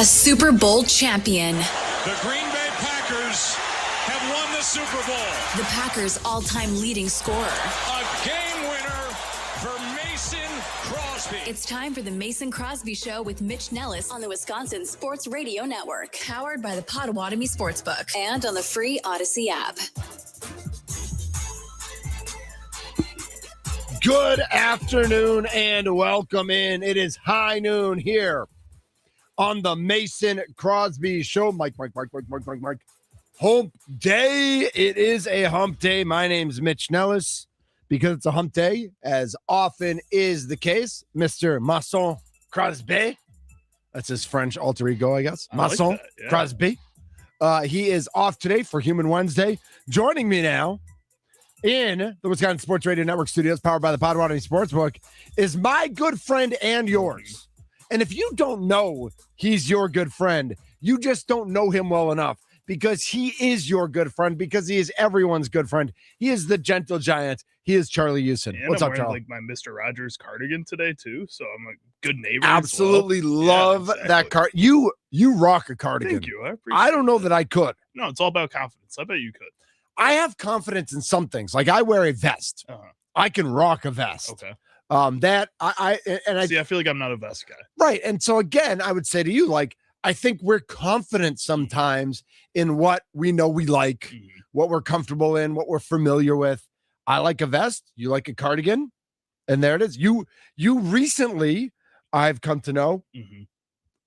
A Super Bowl champion. The Green Bay Packers have won the Super Bowl. The Packers' all-time leading scorer. A game winner for Mason Crosby. It's time for the Mason Crosby Show with Mitch Nellis on the Wisconsin Sports Radio Network. Powered by the Potawatomi Sportsbook and on the free Odyssey app. Good afternoon and welcome in. It is high noon here on the Mason Crosby Show. Mike. Hump day. It is a hump day. My name's Mitch Nellis. Because it's a hump day, as often is the case, Mr. Mason Crosby. That's his French alter ego, I guess. Mason like that, yeah. Crosby. He is off today for Human Wednesday. Joining me now in the Wisconsin Sports Radio Network studios, powered by the Potawatomi Sportsbook, is my good friend and yours. And if you don't know he's your good friend, you just don't know him well enough, because he is your good friend, because he is everyone's good friend. He is the gentle giant. He is Charlie Houston. And What's I'm up, wearing, Charlie? like my Mr. Rogers cardigan today too, so I'm a good neighbor. Absolutely as well. love Yeah, exactly. that card. You rock a cardigan. Thank you. I appreciate I don't know that. that I could. No, it's all about confidence. I bet you could. I have confidence in some things. Like I wear a vest. Uh-huh. I can rock a vest. Okay. That I See, I feel like I'm not a vest guy. right. And so again, I would say to you, like, I think we're confident sometimes in what we know we like, Mhm. what we're comfortable in, what we're familiar with. I like a vest. You like a cardigan. And there it is. You recently, I've come to know, Mhm.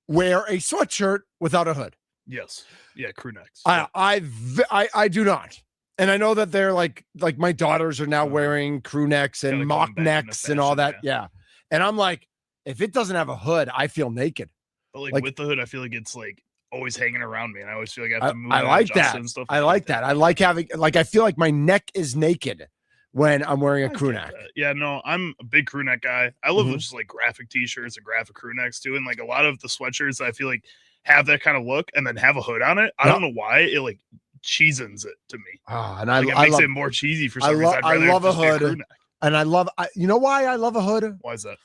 wear a sweatshirt without a hood. Yes. Yeah, crew necks. I do not. And I know that they're like my daughters are now wearing crew necks and Kinda mock going back into necks and all that. fashion, Yeah. And I'm like, if it doesn't have a hood, I feel naked. But like like- with the hood, I feel like it's like always hanging around me, and I always feel like I have to move. I and like adjust that. it and stuff I like that. I like having, like, I feel like my neck is naked when I'm wearing a I crew get neck. that. Yeah, no, I'm a big crew neck guy. I love Mhm. just like graphic t-shirts and graphic crew necks too. And like a lot of the sweatshirts I feel like have that kind of look and then have a hood on it. I don't know why it like cheesens it to me. And Like it I makes love, it more cheesy for I some reason. lo- I'd I rather love a just be hood. crew neck. and I love, you know why I love a hood? Why is that?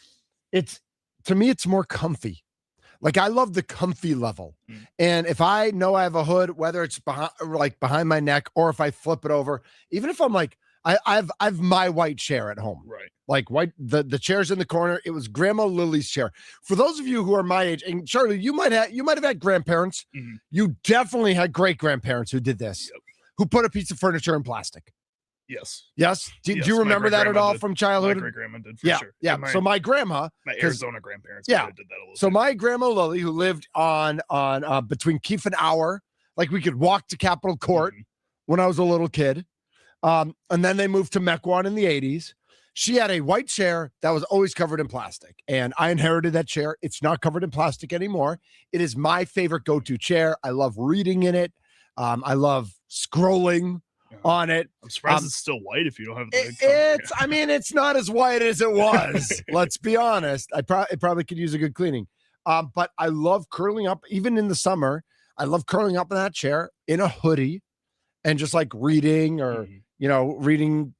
It's, to me, it's more comfy. Like I love the comfy level. Mm. And if I know I have a hood, whether it's behind my neck or if I flip it over, even if I'm like, I've my white chair at home, Right. like white, the chair's in the corner. It was Grandma Lily's chair. For those of you who are my age, and Charlie, you might have had grandparents. Mhm. You definitely had great grandparents who did this, Yep. who put a piece of furniture in plastic. Yes. Yes. Do Yes, you my remember that at great-grandma all did. from My childhood? great grandma did for Yeah. sure. Yeah. And So my grandma, my 'cause- Arizona grandparents Yeah. did that a little so bit. my grandma Lily, who lived on between Keefe and Hour, like we could walk to Capitol Court Mhm. when I was a little kid. And then they moved to Mequon in the 80s. She had a white chair that was always covered in plastic. And I inherited that chair. It's not covered in plastic anymore. It is my favorite go-to chair. I love reading in it. I love scrolling Yeah. on it. I'm surprised um, it's still white if you don't have the hood cover. I mean, it's not as white as it was. Let's be honest. It probably could use a good cleaning. But I love curling up, even in the summer. I love curling up in that chair in a hoodie and just like reading or, Mhm. reading,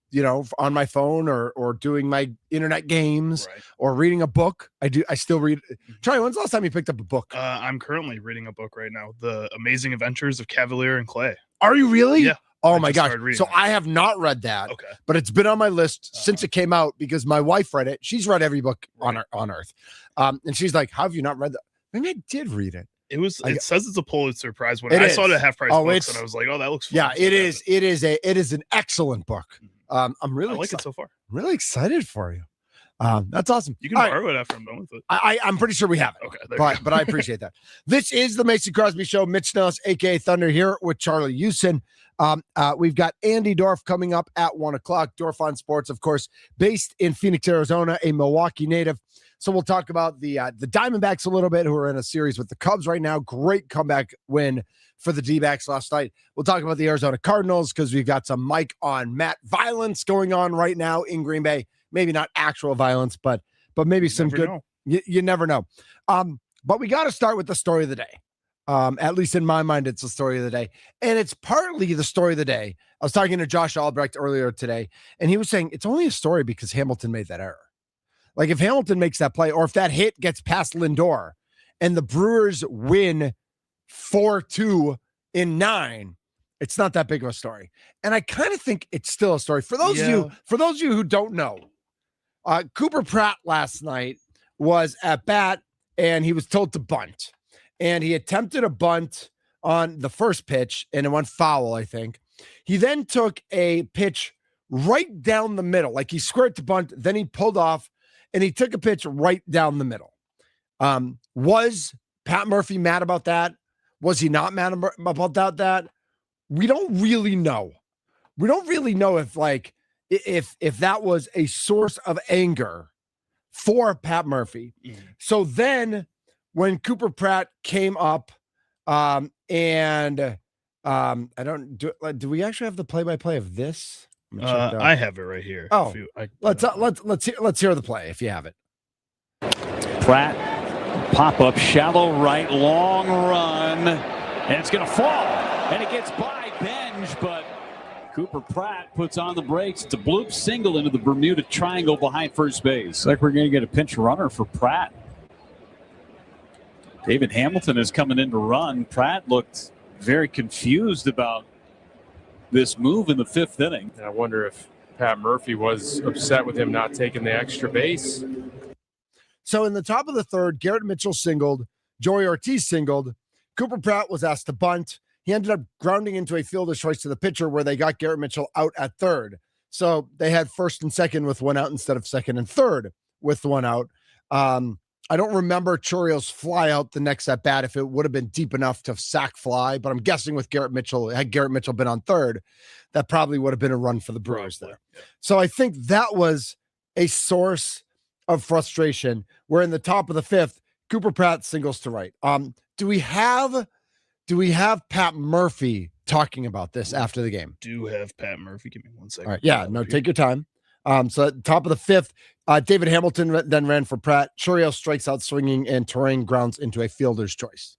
on my phone or doing my internet games Right. or reading a book. I still read. Charlie, when's the last time you picked up a book? I'm currently reading a book right now, The Amazing Adventures of Cavalier and Clay. Are you really? Yeah. Oh I my just gosh. started reading So it. I have not read that. Okay. But it's been on my list since Uh-huh. it came out because my wife read it. She's read every book on Right. Earth. And she's like, how have you not read that? Maybe I did read it. It says it's a Pulitzer Prize winner. It I saw it is. at Half Price Oh, Books it's- and I was like, oh, that looks fun. Yeah, So it I is. It is an excellent book. I'm I really, like it so far. really excited for you. That's awesome. You can All right. borrow it after I'm done with it. I'm pretty sure we have it. Okay. There you go. But I appreciate that. This is the Mason Crosby Show. Mitch Nellis, aka Thunder, here with Charlie Houston. We've got Andy Dorf coming up at 1:00. Dorf on Sports, of course, based in Phoenix, Arizona, a Milwaukee native. So we'll talk about the Diamondbacks a little bit, who are in a series with the Cubs right now. Great comeback win for the D-backs last night. We'll talk about the Arizona Cardinals because we've got some Mike on Matt violence going on right now in Green Bay. Maybe not actual violence, but maybe some Never good. know. You never know. But we got to start with the story of the day. At least in my mind, it's the story of the day. And it's partly the story of the day. I was talking to Josh Albrecht earlier today, and he was saying it's only a story because Hamilton made that error. Like if Hamilton makes that play, or if that hit gets past Lindor and the Brewers win 4-2 in 9, it's not that big of a story. And I kind of think it's still a story. For those of you who don't know, Cooper Pratt last night was at bat and he was told to bunt. And he attempted a bunt on the first pitch and it went foul, I think. He then took a pitch right down the middle, like he squared to bunt, then he pulled off and he took a pitch right down the middle. Was Pat Murphy mad about that? Was he not mad about that? We don't really know. We don't really know if that was a source of anger for Pat Murphy. Mm-hmm. So then when Cooper Pratt came up, do we actually have the play-by-play of this? I have it right here. Oh, let's hear the play if you have it. Pratt, pop up, shallow right, long run, and it's going to fall, and it gets by Benj, but Cooper Pratt puts on the brakes. It's a bloop single into the Bermuda Triangle behind first base. Like we're going to get a pinch runner for Pratt. David Hamilton is coming in to run. Pratt looked very confused about this move in the 5th inning. I wonder if Pat Murphy was upset with him not taking the extra base. So in the top of the 3rd, Garrett Mitchell singled, Joey Ortiz singled. Cooper Pratt was asked to bunt. He ended up grounding into a fielder's choice to the pitcher where they got Garrett Mitchell out at 3rd. So they had 1st and 2nd with 1 out instead of 2nd and 3rd with 1 out. I don't remember Churio's fly out the next at bat if it would have been deep enough to sack fly, but I'm guessing with Garrett Mitchell, had Garrett Mitchell been on 3rd, that probably would have been a run for the Brewers there. So I think that was a source of frustration where in the top of the 5th, Cooper Pratt singles to right. Do we have Pat Murphy talking about this after the game? Do have Pat Murphy. Give me 1 second. All right. Yeah, no, take your time. So at the top of the 5th, David Hamilton then ran for Pratt. Churio strikes out swinging and Terrain grounds into a fielder's choice.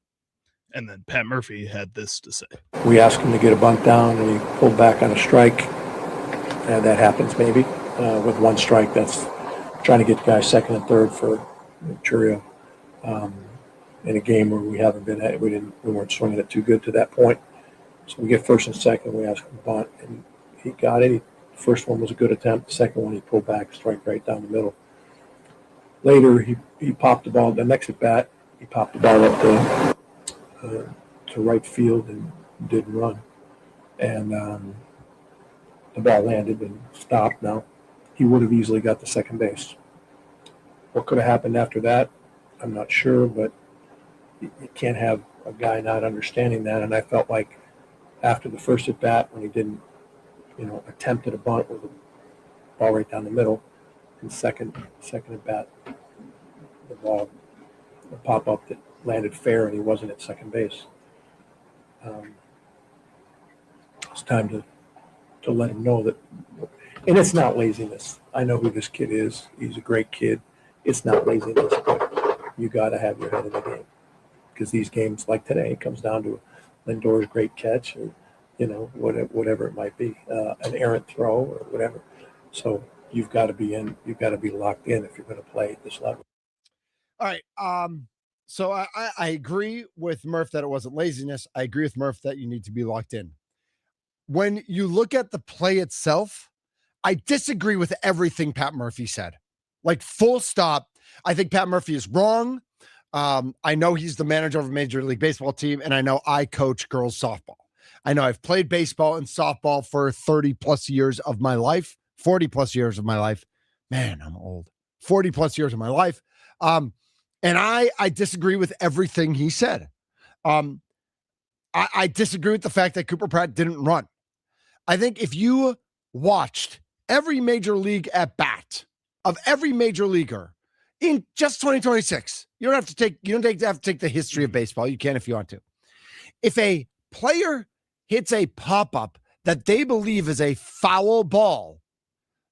And then Pat Murphy had this to say. We asked him to get a bunt down and he pulled back on a strike. And that happens maybe with 1 strike. That's trying to get guys 2nd and 3rd for Churio in a game where we weren't swinging it too good to that point. So we get 1st and 2nd. We asked him to bunt and he got it. First one was a good attempt. The second one, he pulled back, strike right down the middle. Later, he popped the ball. The next at bat, he popped the ball up to right field and didn't run. And the ball landed and stopped. Now, he would have easily got the second base. What could have happened after that, I'm not sure, but you can't have a guy not understanding that. And I felt like after the first at bat, when he didn't, attempted a bunt with a ball right down the middle. And second at bat, the ball, a pop-up that landed fair and he wasn't at second base. It's time to let him know that, and it's not laziness. I know who this kid is. He's a great kid. It's not laziness, but you got to have your head in the game. Because these games like today, it comes down to Lindor's great catch or, whatever it might be, an errant throw or whatever. So you've got to be locked in if you're going to play at this level. All right. So I agree with Murph that it wasn't laziness. I agree with Murph that you need to be locked in. When you look at the play itself, I disagree with everything Pat Murphy said. Like full stop. I think Pat Murphy is wrong. I know he's the manager of a Major League Baseball team, and I know I coach girls softball. I know I've played baseball and softball for 30 plus years of my life, 40 plus years of my life. Man, I'm old. 40 plus years of my life. And I disagree with everything he said. I disagree with the fact that Cooper Pratt didn't run. I think if you watched every major league at bat of every major leaguer in just 2026, you don't have to take the history of baseball. You can if you want to. If a player hits a pop-up that they believe is a foul ball,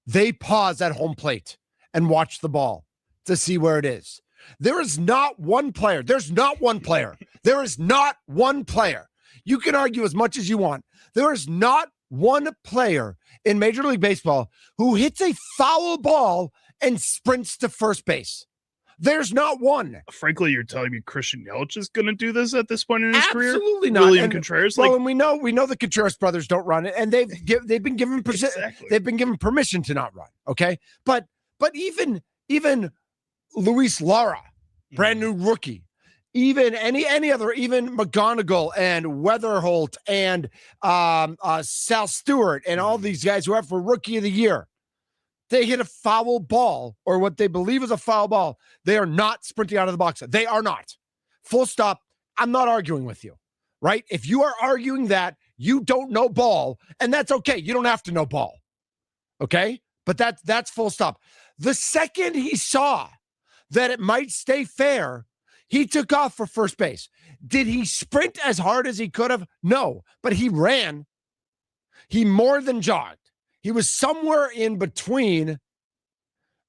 they pause at home plate and watch the ball to see where it is. There is not one player. There's not one player. There is not one player. You can argue as much as you want. There is not one player in Major League Baseball who hits a foul ball and sprints to first base. There's not one. Frankly, you're telling me Christian Yelich is going to do this at this point in his career? Absolutely not. William And, Contreras, well, and we know the Contreras brothers don't run it, and they've been given Exactly. they've been given permission to not run. Okay, but even Luis Lara, brand new rookie, even any other, even McGonigal and Weatherholt and Sal Stewart and all these guys who are up for Rookie of the Year. They hit a foul ball or what they believe is a foul ball. They are not sprinting out of the box. They are not. Full stop. I'm not arguing with you, right? If you are arguing that, you don't know ball, and that's okay. You don't have to know ball, okay? But that's full stop. The second he saw that it might stay fair, he took off for first base. Did he sprint as hard as he could have? No, but he ran. He more than jogged. He was somewhere in between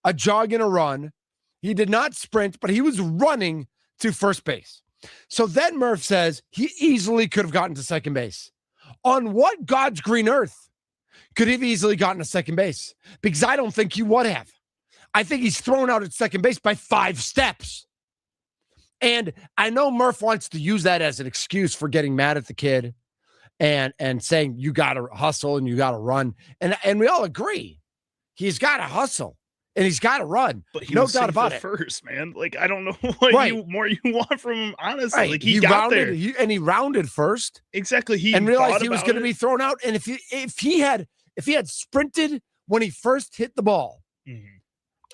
a jog and a run. He did not sprint, but he was running to first base. So then Murph says he easily could have gotten to second base. On what God's green earth could he have easily gotten to second base? Because I don't think he would have. I think he's thrown out at second base by 5 steps. And I know Murph wants to use that as an excuse for getting mad at the kid and saying you got to hustle and you got to run. And we all agree. He's got to hustle and he's got to run. But he no doubt about it. First, man. Like, I don't know what more you want from him, honestly. Right. Like, he got rounded, there. He rounded first. Exactly. He and realized he was going to it. be thrown out. And if he had sprinted when he first hit the ball,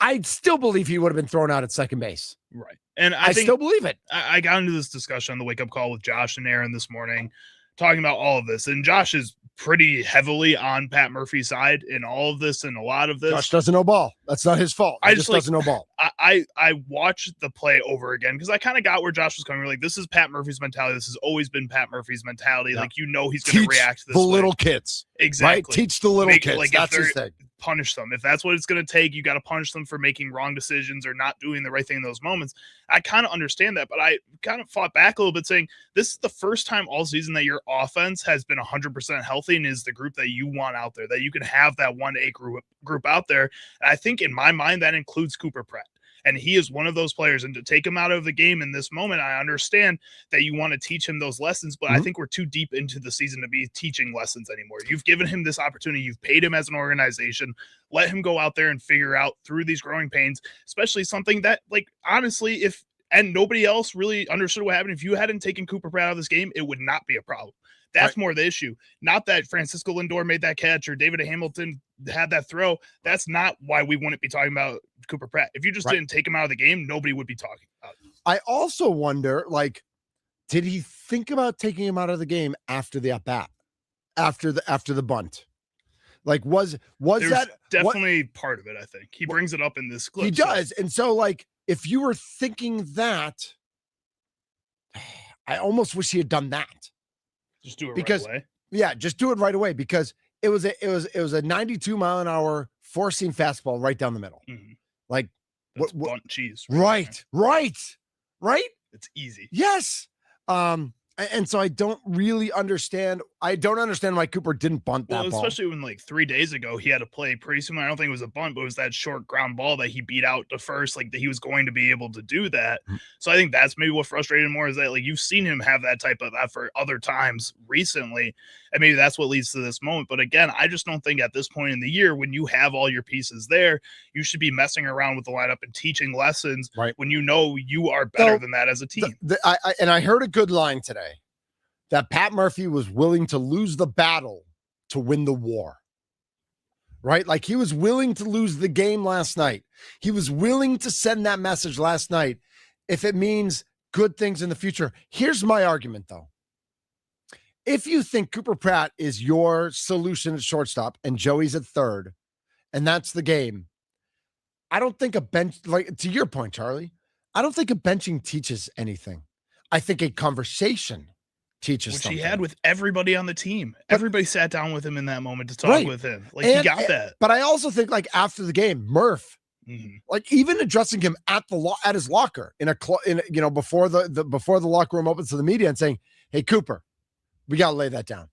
I'd still believe he would have been thrown out at second base. Right. And I still believe it. I got into this discussion on the wake up call with Josh and Aaron this morning, talking about all of this. And Josh is pretty heavily on Pat Murphy's side in all of this and a lot of this. Josh doesn't know ball. That's not his fault. He just doesn't know ball. I watched the play over again because I kind of got where Josh was coming. Like, this is Pat Murphy's mentality. This has always been Pat Murphy's mentality. Yeah. Like, he's going to react to this. The little kids. Exactly. Right? Teach the little kids. Like, that's his thing. Punish them. If that's what it's going to take, you got to punish them for making wrong decisions or not doing the right thing in those moments. I kind of understand that, but I kind of fought back a little bit saying this is the first time all season that your offense has been 100% healthy and is the group that you want out there, that you can have that 1A group out there. And I think in my mind, that includes Cooper Pratt. And he is one of those players. And to take him out of the game in this moment, I understand that you want to teach him those lessons, but I think we're too deep into the season to be teaching lessons anymore. You've given him this opportunity. You've paid him as an organization. Let him go out there and figure out through these growing pains, especially something that, like, honestly, and nobody else really understood what happened. If you hadn't taken Cooper Pratt out of this game, it would not be a problem. That's more the issue. Not that Francisco Lindor made that catch or David Hamilton had that throw. That's not why we wouldn't be talking about Cooper Pratt. If you just didn't take him out of the game, nobody would be talking about it. I also wonder, like, did he think about taking him out of the game after the at-bat, after the bunt? Like, was that definitely part of it? I think he brings it up in this clip. He does, and so, like, if you were thinking that, I almost wish he had done that. Just do it right away. Yeah, just do it right away because it was a 92 mile an hour four seam fastball right down the middle. Like, that's bunt cheese. Right. It's easy. Yes. And so I don't really understand. I don't understand why Cooper didn't bunt that ball. Especially when, like, 3 days ago, he had to play pretty similar. I don't think it was a bunt, but it was that short ground ball that he beat out to first, like, that he was going to be able to do that. So I think that's maybe what frustrated him more is that, like, you've seen him have that type of effort other times recently, and maybe that's what leads to this moment. But again, I just don't think at this point in the year, when you have all your pieces there, you should be messing around with the lineup and teaching lessons when you know you are better than that as a team. I heard a good line today that Pat Murphy was willing to lose the battle to win the war, right? Like, he was willing to lose the game last night. He was willing to send that message last night if it means good things in the future. Here's my argument, though. If you think Cooper Pratt is your solution at shortstop and Joey's at third, and that's the game, I don't think a bench, like, to your point, Charlie, I don't think a benching teaches anything. I think a conversation teaches something. He had with everybody on the team. Everybody sat down with him in that moment to talk with him. Like, he got that. But I also think, like, after the game, Murph, like, even addressing him at his locker before the locker room opens to the media and saying, "Hey, Cooper, we got to lay that down.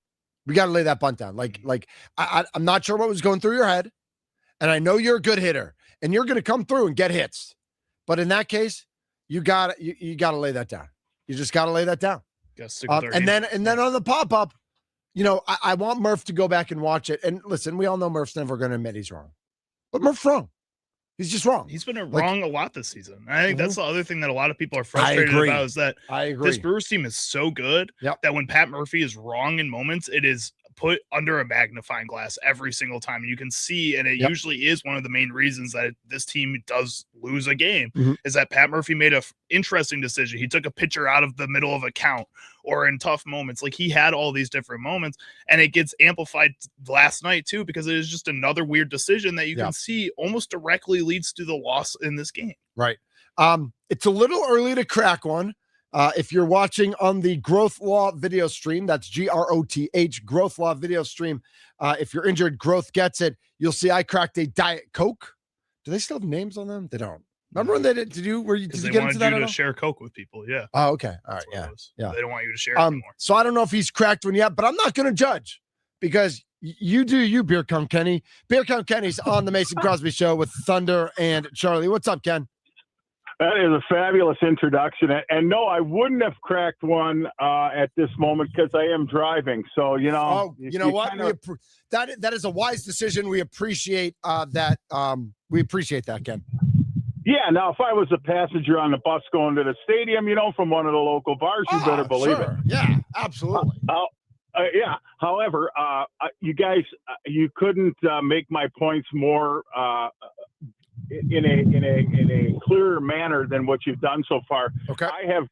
We got to lay that bunt down." Like I'm not sure what was going through your head, and I know you're a good hitter and you're going to come through and get hits, But in that case, you got to lay that down. You just got to lay that down. And then on the pop-up, I want Murph to go back and watch it. And listen, we all know Murph's never going to admit he's wrong. But Murph's wrong. He's just wrong. He's been wrong a lot this season. I think that's the other thing that a lot of people are frustrated about is that this Brewers team is so good that when Pat Murphy is wrong in moments, it is put under a magnifying glass every single time. You can see, and it usually is one of the main reasons that this team does lose a game, is that Pat Murphy made a interesting decision. He took a pitcher out of the middle of a count or in tough moments. Like, he had all these different moments, and it gets amplified last night too, because it is just another weird decision that you can see almost directly leads to the loss in this game. Right. It's a little early to crack one. If you're watching on the Growth Law video stream, that's GROTH, Growth Law video stream. If you're injured, Growth gets it. You'll see I cracked a Diet Coke. Do they still have names on them? They don't. Remember when they did? Did you get into that? To share Coke with people, yeah. Oh, okay. All right, yeah. They don't want you to share it anymore. So I don't know if he's cracked one yet, but I'm not going to judge because you do you, Beer Count Kenny. Beer Count Kenny's on the Mason Crosby Show with Thunder and Charlie. What's up, Ken? That is a fabulous introduction. And no, I wouldn't have cracked one at this moment because I am driving. So, that is a wise decision. We appreciate that. We appreciate that, Ken. Yeah. Now, if I was a passenger on the bus going to the stadium, from one of the local bars, you better believe it. Yeah, absolutely. Yeah. However, you guys, you couldn't make my points more in a clearer manner than what you've done so far. Okay. I have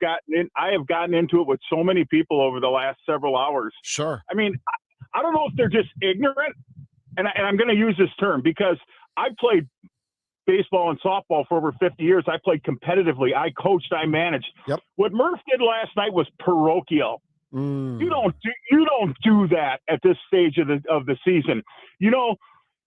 gotten into it with so many people over the last several hours. Sure. I mean, I don't know if they're just ignorant, and I'm going to use this term because I played baseball and softball for over 50 years. I played competitively. I coached. I managed. Yep. What Murph did last night was parochial. You don't do that at this stage of the season.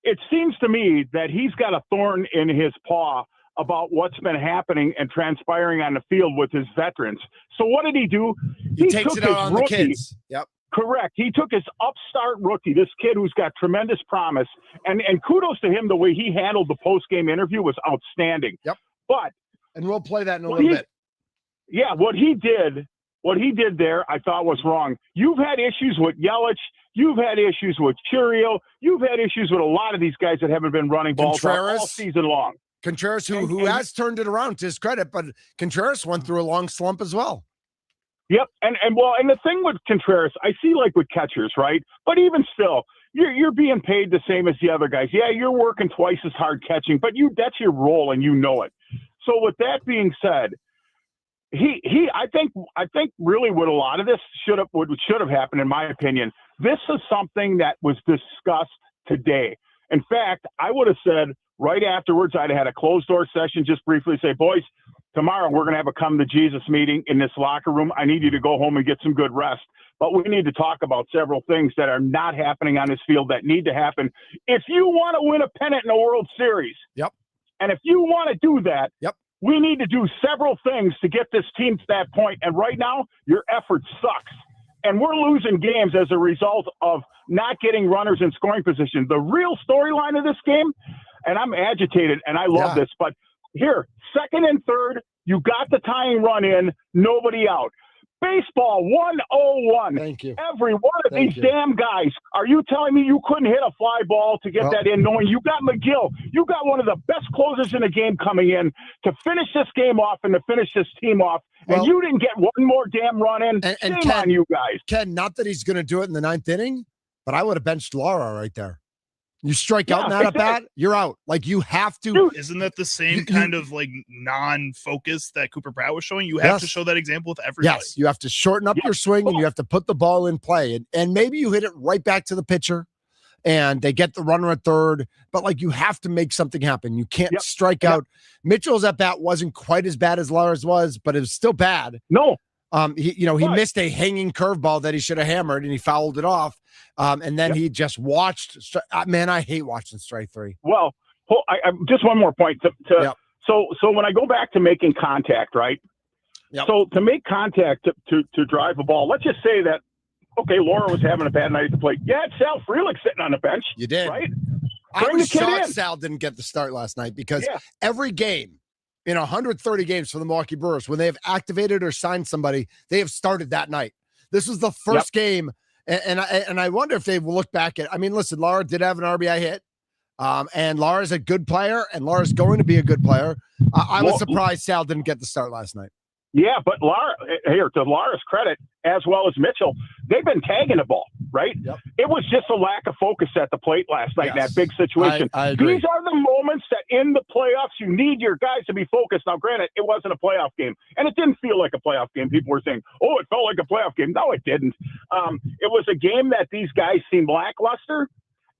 It seems to me that he's got a thorn in his paw about what's been happening and transpiring on the field with his veterans. So what did he do? He takes it out on the kids. Yep. Correct. He took his upstart rookie, this kid who's got tremendous promise, and kudos to him. The way he handled the post-game interview was outstanding. Yep. And we'll play that in a little bit. Yeah, what he did there, I thought was wrong. You've had issues with Yelich. You've had issues with Churio. You've had issues with a lot of these guys that haven't been running balls all season long. Contreras, who has turned it around to his credit, but Contreras went through a long slump as well. Yep, and the thing with Contreras, I see like with catchers, right? But even still, you're being paid the same as the other guys. Yeah, you're working twice as hard catching, but that's your role and you know it. So with that being said, I think really what a lot of this should have happened, in my opinion. This is something that was discussed today. In fact, I would have said right afterwards, I'd have had a closed door session, just briefly say, boys, tomorrow we're going to have a come to Jesus meeting in this locker room. I need you to go home and get some good rest. But we need to talk about several things that are not happening on this field that need to happen if you want to win a pennant in a World Series. Yep. And if you want to do that, yep, we need to do several things to get this team to that point. And right now, your effort sucks. And we're losing games as a result of not getting runners in scoring position. The real storyline of this game, and I'm agitated and I love this, but here, second and third, you got the tying run in, nobody out. Baseball 101. Thank you. Every one of these damn guys. Are you telling me you couldn't hit a fly ball to get that in, knowing you got McGill? You got one of the best closers in the game coming in to finish this game off and to finish this team off, and you didn't get one more damn run in. Shame on you guys. Ken, not that he's going to do it in the ninth inning, but I would have benched Lara right there. You strike out in that at bat, you're out. Like, you have to. Dude, isn't that the same kind of like non-focus that Cooper Pratt was showing? You have to show that example with everybody. Yes, you have to shorten up your swing and you have to put the ball in play. And maybe you hit it right back to the pitcher and they get the runner at third. But like, you have to make something happen. You can't strike out. Mitchell's at bat wasn't quite as bad as Lara's was, but it was still bad. No. He missed a hanging curveball that he should have hammered and he fouled it off. And then he just watched. Man, I hate watching strike three. Well, I just one more point. So when I go back to making contact, right? Yep. So to make contact to drive a ball, let's just say that, okay, Laura was having a bad night at the plate. Yeah, it's Sal Frelick sitting on the bench. You did. Right? I was shocked Sal didn't get the start last night because every game in 130 games for the Milwaukee Brewers, when they have activated or signed somebody, they have started that night. This was the first game, and I wonder if they will look back at. I mean, listen, Lara did have an RBI hit, and Lara's a good player, and Lara's going to be a good player. I was surprised Sal didn't get the start last night. Yeah, but Lara, here, to Lara's credit, as well as Mitchell, they've been tagging the ball, right? Yep. It was just a lack of focus at the plate last night in that big situation. I agree. These are the moments that in the playoffs, you need your guys to be focused. Now, granted, it wasn't a playoff game, and it didn't feel like a playoff game. People were saying, oh, it felt like a playoff game. No, it didn't. It was a game that these guys seemed lackluster,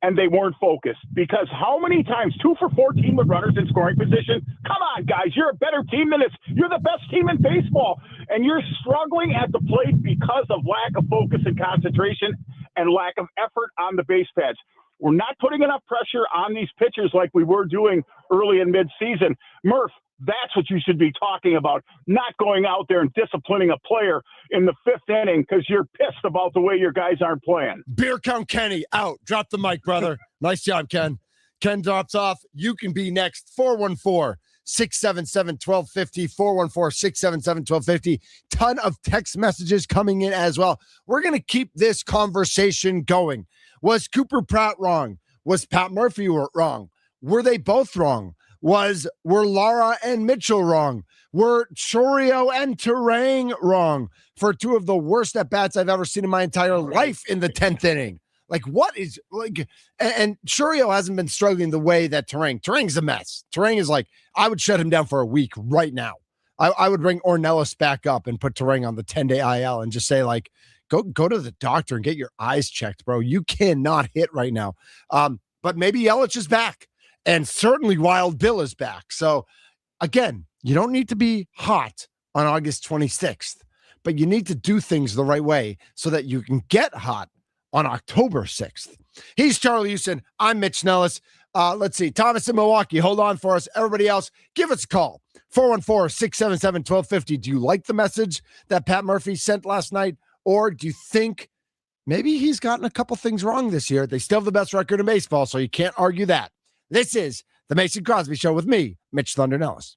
and they weren't focused. Because how many times, 2 for 14 with runners in scoring position? Come on, guys, you're a better team than this. You're the best team in baseball. And you're struggling at the plate because of lack of focus and concentration and lack of effort on the base pads. We're not putting enough pressure on these pitchers like we were doing early in midseason. Murph, that's what you should be talking about, not going out there and disciplining a player in the 5th inning because you're pissed about the way your guys aren't playing. Beer Count Kenny out. Drop the mic, brother. Nice job, Ken. Ken drops off. You can be next. 414-677-1250. 414-677-1250. Ton of text messages coming in as well. We're going to keep this conversation going. Was Cooper Pratt wrong? Was Pat Murphy wrong? Were they both wrong? Were Lara and Mitchell wrong? Were Chorio and Terang wrong for 2 of the worst at-bats I've ever seen in my entire life in the 10th inning? Like, what is, like, and Chorio hasn't been struggling the way that Terang's a mess. Terang is like, I would shut him down for a week right now. I would bring Ornelas back up and put Terang on the 10-day IL and just say, like, go to the doctor and get your eyes checked, bro. You cannot hit right now. But maybe Yelich is back. And certainly Wild Bill is back. So, again, you don't need to be hot on August 26th, but you need to do things the right way so that you can get hot on October 6th. He's Charlie Houston. I'm Mitch Nellis. Let's see. Thomas in Milwaukee. Hold on for us. Everybody else, give us a call. 414-677-1250. Do you like the message that Pat Murphy sent last night? Or do you think maybe he's gotten a couple things wrong this year? They still have the best record in baseball, so you can't argue that. This is the Mason Crosby Show with me, Mitch Thunder Nellis.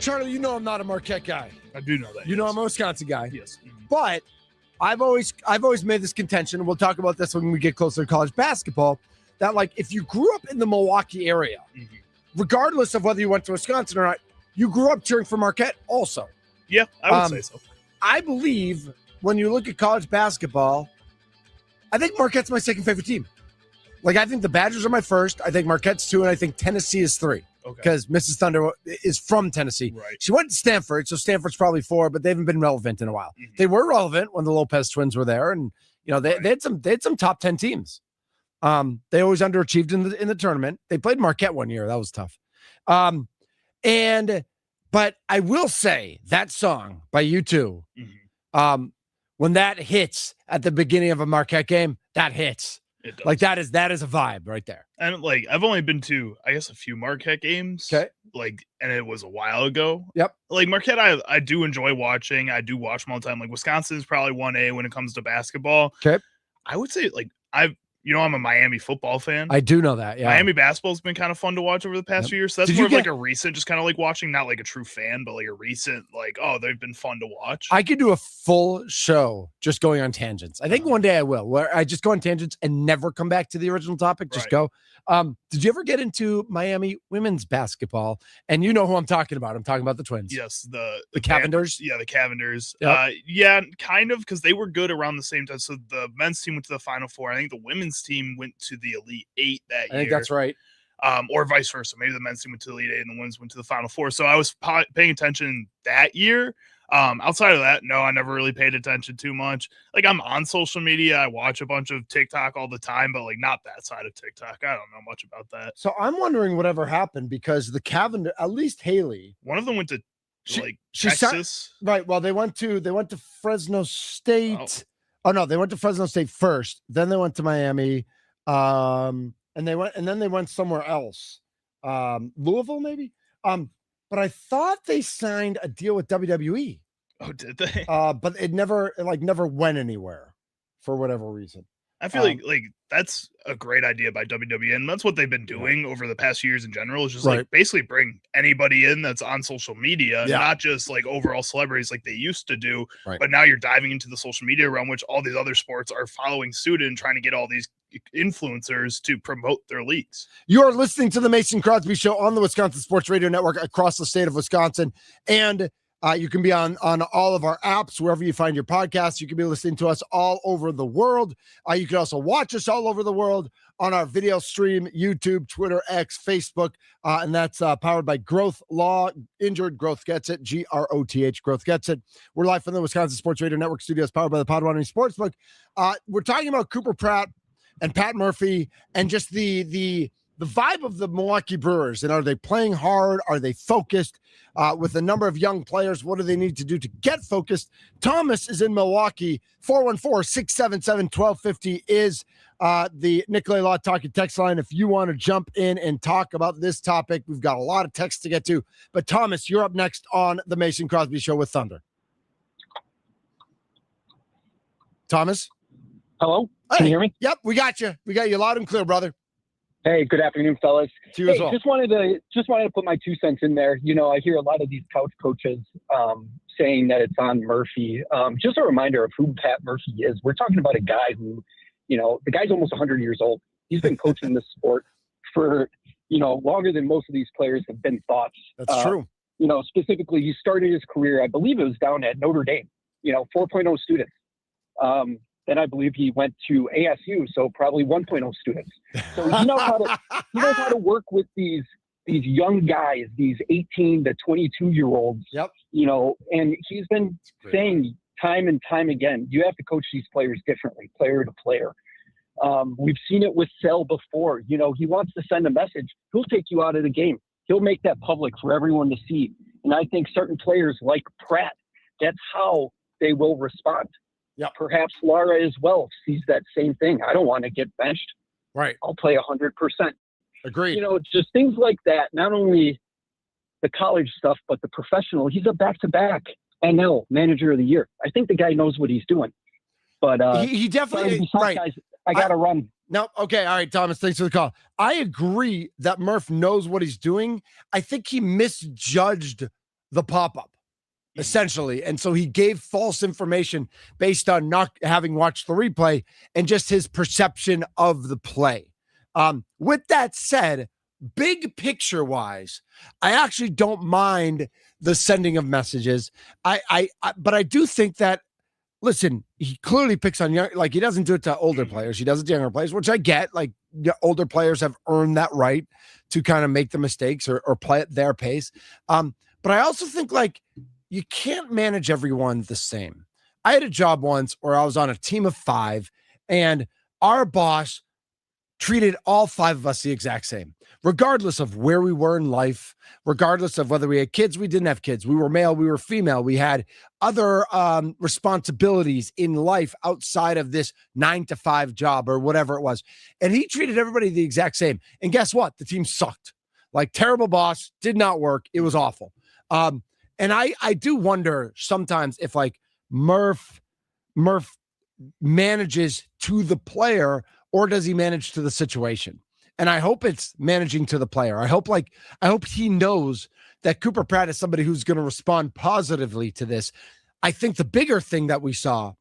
Charlie, you know I'm not a Marquette guy. I do know that. You know I'm a Wisconsin guy. Yes. But I've always made this contention, and we'll talk about this when we get closer to college basketball, that like if you grew up in the Milwaukee area, regardless of whether you went to Wisconsin or not, you grew up cheering for Marquette also. Yeah, I would say so. I believe when you look at college basketball, I think Marquette's my second favorite team. Like, I think the Badgers are my first. I think Marquette's 2, and I think Tennessee is 3. Because Mrs. Thunder is from Tennessee. Right. She went to Stanford, so Stanford's probably 4, but they haven't been relevant in a while. They were relevant when the Lopez twins were there, and they had some top 10 teams. They always underachieved in the tournament. They played Marquette one year. That was tough. But I will say that song by U2, when that hits at the beginning of a Marquette game, that hits. Like that is a vibe right there. And like I've only been to, I guess, a few Marquette games. Okay. Like, and it was a while ago. Yep. Like Marquette, I do enjoy watching. I do watch them all the time. Like Wisconsin is probably 1A when it comes to basketball. Okay. I would say like I'm a Miami football fan. I do know that. Yeah. Miami basketball's been kind of fun to watch over the past few years. So that's more of like a recent, just kind of like watching, not like a true fan, but like a recent, like, oh, they've been fun to watch. I could do a full show just going on tangents. I think one day I will, where I just go on tangents and never come back to the original topic. Just go. Did you ever get into Miami women's basketball? And you know who I'm talking about. I'm talking about the Twins. Yes. The Cavenders. Yeah, the Cavenders. Yep. Yeah, kind of, because they were good around the same time. So the men's team went to the Final Four. I think the women's team went to the Elite 8 that year. I think that's right. Or vice versa. Maybe the men's team went to the Elite 8 and the women's went to the Final Four. So I was paying attention that year. Outside of that, no, I never really paid attention too much. Like, I'm on social media. I watch a bunch of TikTok all the time, but like not that side of TikTok. I don't know much about that. So I'm wondering whatever happened, because the Cavender, at least Haley, one of them went to she Texas. Right. Well, they went to Fresno State. Oh no, they went to Fresno State first. Then they went to Miami. And then they went somewhere else. Louisville, maybe. But I thought they signed a deal with WWE. Oh, did they? But it never went anywhere for whatever reason. I feel like that's a great idea by WWE, and that's what they've been doing over the past years in general. Is just like basically bring anybody in that's on social media, not just like overall celebrities like they used to do. Right. But now you're diving into the social media realm, which all these other sports are following suit and trying to get all these influencers to promote their leagues. You're listening to the Mason Crosby Show on the Wisconsin Sports Radio Network across the state of Wisconsin, and you can be on all of our apps, wherever you find your podcasts. You can be listening to us all over the world. You can also watch us all over the world on our video stream, YouTube, Twitter, X, Facebook, and that's powered by Growth Law. Injured Growth Gets It, GROTH, Growth Gets It. We're live from the Wisconsin Sports Radio Network studios, powered by the Potawatomi Sportsbook. We're talking about Cooper Pratt and Pat Murphy, and just the vibe of the Milwaukee Brewers. And are they playing hard? Are they focused with a number of young players? What do they need to do to get focused? Thomas is in Milwaukee. 414-677-1250 is the Nicolay Law Talking text line. If you want to jump in and talk about this topic, we've got a lot of texts to get to. But Thomas, you're up next on the Mason Crosby Show with Thunder. Thomas? Hello? Can you hear me? Yep, we got you. We got you loud and clear, brother. Hey, good afternoon, fellas. To you as well. Just wanted to put my 2 cents in there. You know, I hear a lot of these couch coaches saying that it's on Murphy. Just a reminder of who Pat Murphy is. We're talking about a guy who, you know, the guy's almost 100 years old. He's been coaching this sport for, you know, longer than most of these players have been thoughts. That's true. You know, specifically, he started his career, I believe it was down at Notre Dame, you know, 4.0 students. Then I believe he went to ASU, so probably 1.0 students. So he knows how to work with these young guys, these 18 to 22-year-olds. Yep. You know, and he's been saying time and time again, you have to coach these players differently, player to player. We've seen it with Sell before. You know, he wants to send a message. He'll take you out of the game. He'll make that public for everyone to see. And I think certain players like Pratt, that's how they will respond. Yeah, perhaps Lara as well sees that same thing. I don't want to get benched. Right. I'll play 100%. Agreed. You know, just things like that. Not only the college stuff, but the professional. He's a back-to-back NL Manager of the Year. I think the guy knows what he's doing. But he definitely right. Guys, I gotta run. No, okay, all right, Thomas. Thanks for the call. I agree that Murph knows what he's doing. I think he misjudged the pop-up, essentially. And so he gave false information based on not having watched the replay and just his perception of the play. With that said, big picture wise, I actually don't mind the sending of messages. But I do think that, listen, he clearly picks on young, like he doesn't do it to older players. He does it to younger players, which I get. Like older players have earned that right to kind of make the mistakes or play at their pace. But I also think like you can't manage everyone the same. I had a job once where I was on a team of 5 and our boss treated all 5 of us the exact same, regardless of where we were in life, regardless of whether we had kids, we didn't have kids, we were male, we were female, we had other responsibilities in life outside of this 9-to-5 job or whatever it was. And he treated everybody the exact same. And guess what? The team sucked. Like terrible boss, did not work. It was awful. And I do wonder sometimes if like Murph manages to the player, or does he manage to the situation? And I hope it's managing to the player. I hope he knows that Cooper Pratt is somebody who's going to respond positively to this. I think the bigger thing that we saw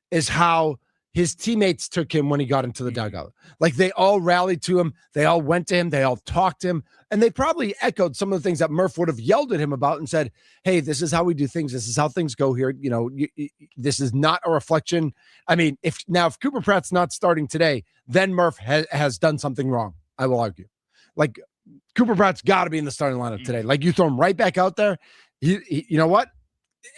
is how his teammates took him when he got into the dugout. Like they all rallied to him. They all went to him. They all talked to him. And they probably echoed some of the things that Murph would have yelled at him about and said, hey, this is how we do things. This is how things go here. You know, this is not a reflection. I mean, if Cooper Pratt's not starting today, then Murph has done something wrong, I will argue. Like Cooper Pratt's got to be in the starting lineup today. Like you throw him right back out there. You know what?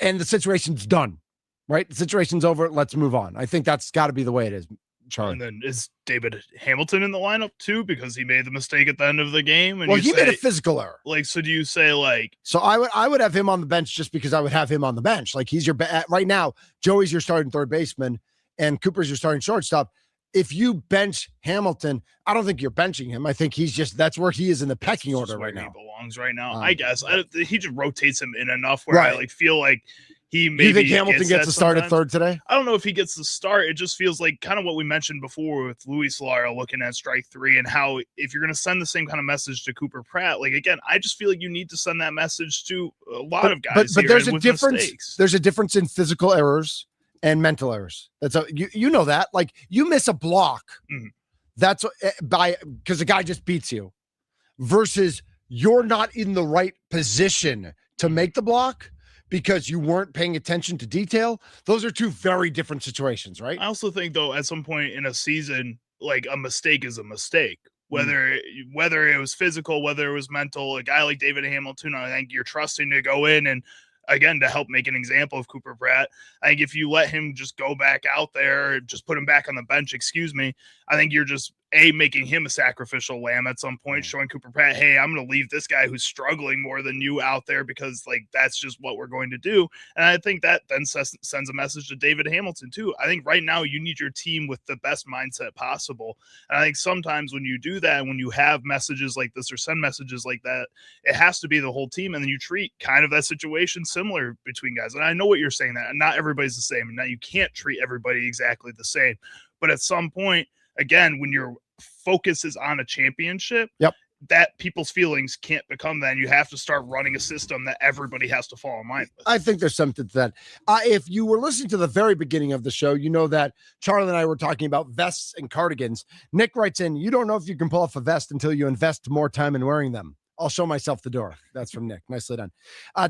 And the situation's done. Right? The situation's over. Let's move on. I think that's got to be the way it is, Charlie. And then is David Hamilton in the lineup too because he made the mistake at the end of the game? And well, he made a physical error. Like, so do you say like? So I would have him on the bench just because I would have him on the bench. Like he's your right now. Joey's your starting third baseman, and Cooper's your starting shortstop. If you bench Hamilton, I don't think you're benching him. I think that's where he is in the pecking order right now. He belongs right now. I guess he just rotates him in enough where I like feel like. You think Hamilton gets the start at third today? I don't know if he gets the start. It just feels like kind of what we mentioned before with Luis Lara looking at strike 3 and how if you're going to send the same kind of message to Cooper Pratt, like again, I just feel like you need to send that message to a lot of guys. But there's a difference. Mistakes. There's a difference in physical errors and mental errors. That's you know that. Like you miss a block, that's because the guy just beats you, versus you're not in the right position to make the block because you weren't paying attention to detail. Those are two very different situations, right? I also think, though, at some point in a season, like a mistake is a mistake. Whether it was physical, whether it was mental, a guy like David Hamilton, I think you're trusting to go in and, again, to help make an example of Cooper Pratt. I think if you let him just go back out there, just put him back on the bench, I think you're just making him a sacrificial lamb at some point, showing Cooper Pratt, hey, I'm going to leave this guy who's struggling more than you out there because like that's just what we're going to do. And I think that then sends a message to David Hamilton too. I think right now you need your team with the best mindset possible. And I think sometimes when you do that, when you have messages like this or send messages like that, it has to be the whole team. And then you treat kind of that situation similar between guys. And I know what you're saying, that not everybody's the same and that you can't treat everybody exactly the same. But at some point, again, when your focus is on a championship, that people's feelings can't become that. You have to start running a system that everybody has to fall in line with. I think there's something to that. If you were listening to the very beginning of the show, you know that Charlie and I were talking about vests and cardigans. Nick writes in, you don't know if you can pull off a vest until you invest more time in wearing them. I'll show myself the door. That's from Nick. Nicely done.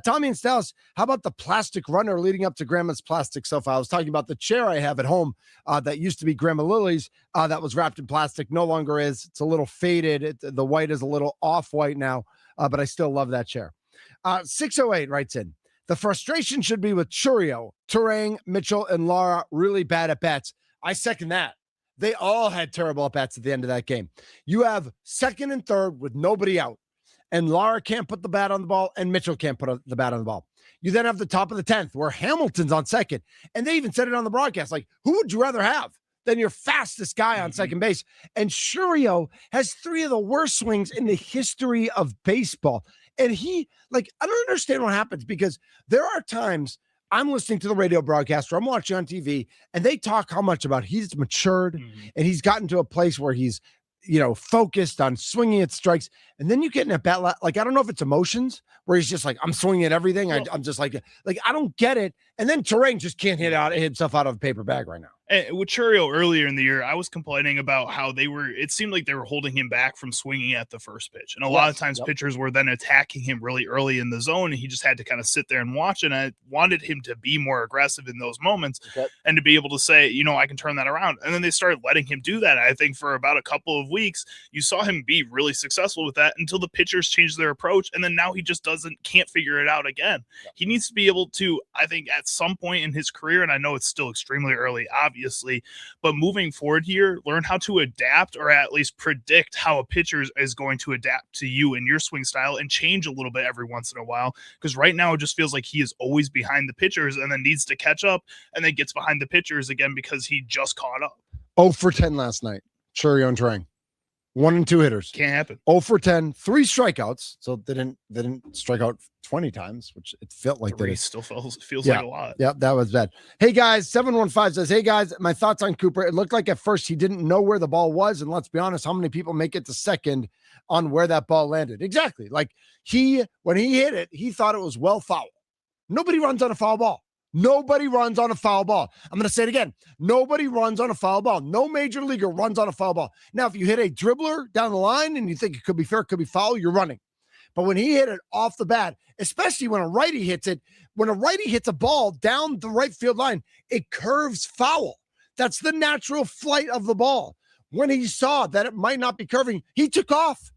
Tommy and Styles, how about the plastic runner leading up to Grandma's plastic sofa? I was talking about the chair I have at home that used to be Grandma Lily's that was wrapped in plastic. No longer is. It's a little faded. The white is a little off-white now, but I still love that chair. 608 writes in, the frustration should be with Churio, Turang, Mitchell, and Lara really bad at bats. I second that. They all had terrible at bats at the end of that game. You have second and third with nobody out. And Lara can't put the bat on the ball, and Mitchell can't put the bat on the ball. You then have the top of the 10th, where Hamilton's on second. And they even said it on the broadcast, like, who would you rather have than your fastest guy on second base? And Churio has 3 of the worst swings in the history of baseball. And I don't understand what happens, because there are times I'm listening to the radio broadcast or I'm watching on TV, and they talk how much about he's matured and he's gotten to a place where he's focused on swinging at strikes. And then you get in a bat, like, I don't know if it's emotions where he's just like, I'm swinging at everything. I'm just like, I don't get it. And then Terrain just can't hit himself out of a paper bag right now. And with Churio earlier in the year, I was complaining about how it seemed like they were holding him back from swinging at the first pitch. And a lot of times pitchers were then attacking him really early in the zone, and he just had to kind of sit there and watch. And I wanted him to be more aggressive in those moments and to be able to say, I can turn that around. And then they started letting him do that. I think for about a couple of weeks, you saw him be really successful with that until the pitchers changed their approach. And then now he just can't figure it out again. He needs to be able to, I think, at some point in his career, and I know it's still extremely early, obviously, but moving forward here, learn how to adapt, or at least predict how a pitcher is going to adapt to you and your swing style, and change a little bit every once in a while. Because right now it just feels like he is always behind the pitchers and then needs to catch up and then gets behind the pitchers again because he just caught up. 0 for 10 last night. Churio and Terrain. 1 and 2 hitters. Can't happen. 0 for 10, 3 strikeouts. So they didn't strike out 20 times, which it felt like that. Still feels like a lot. Yeah, that was bad. Hey guys, 715 says, hey guys, my thoughts on Cooper. It looked like at first he didn't know where the ball was. And let's be honest, how many people make it to second on where that ball landed? Exactly. Like when he hit it, he thought it was well foul. Nobody runs on a foul ball. Nobody runs on a foul ball. I'm going to say it again. Nobody runs on a foul ball. No major leaguer runs on a foul ball. Now, if you hit a dribbler down the line and you think it could be fair, it could be foul, you're running. But when he hit it off the bat, especially when a righty hits it, when a righty hits a ball down the right field line, it curves foul. That's the natural flight of the ball. When he saw that it might not be curving, he took off.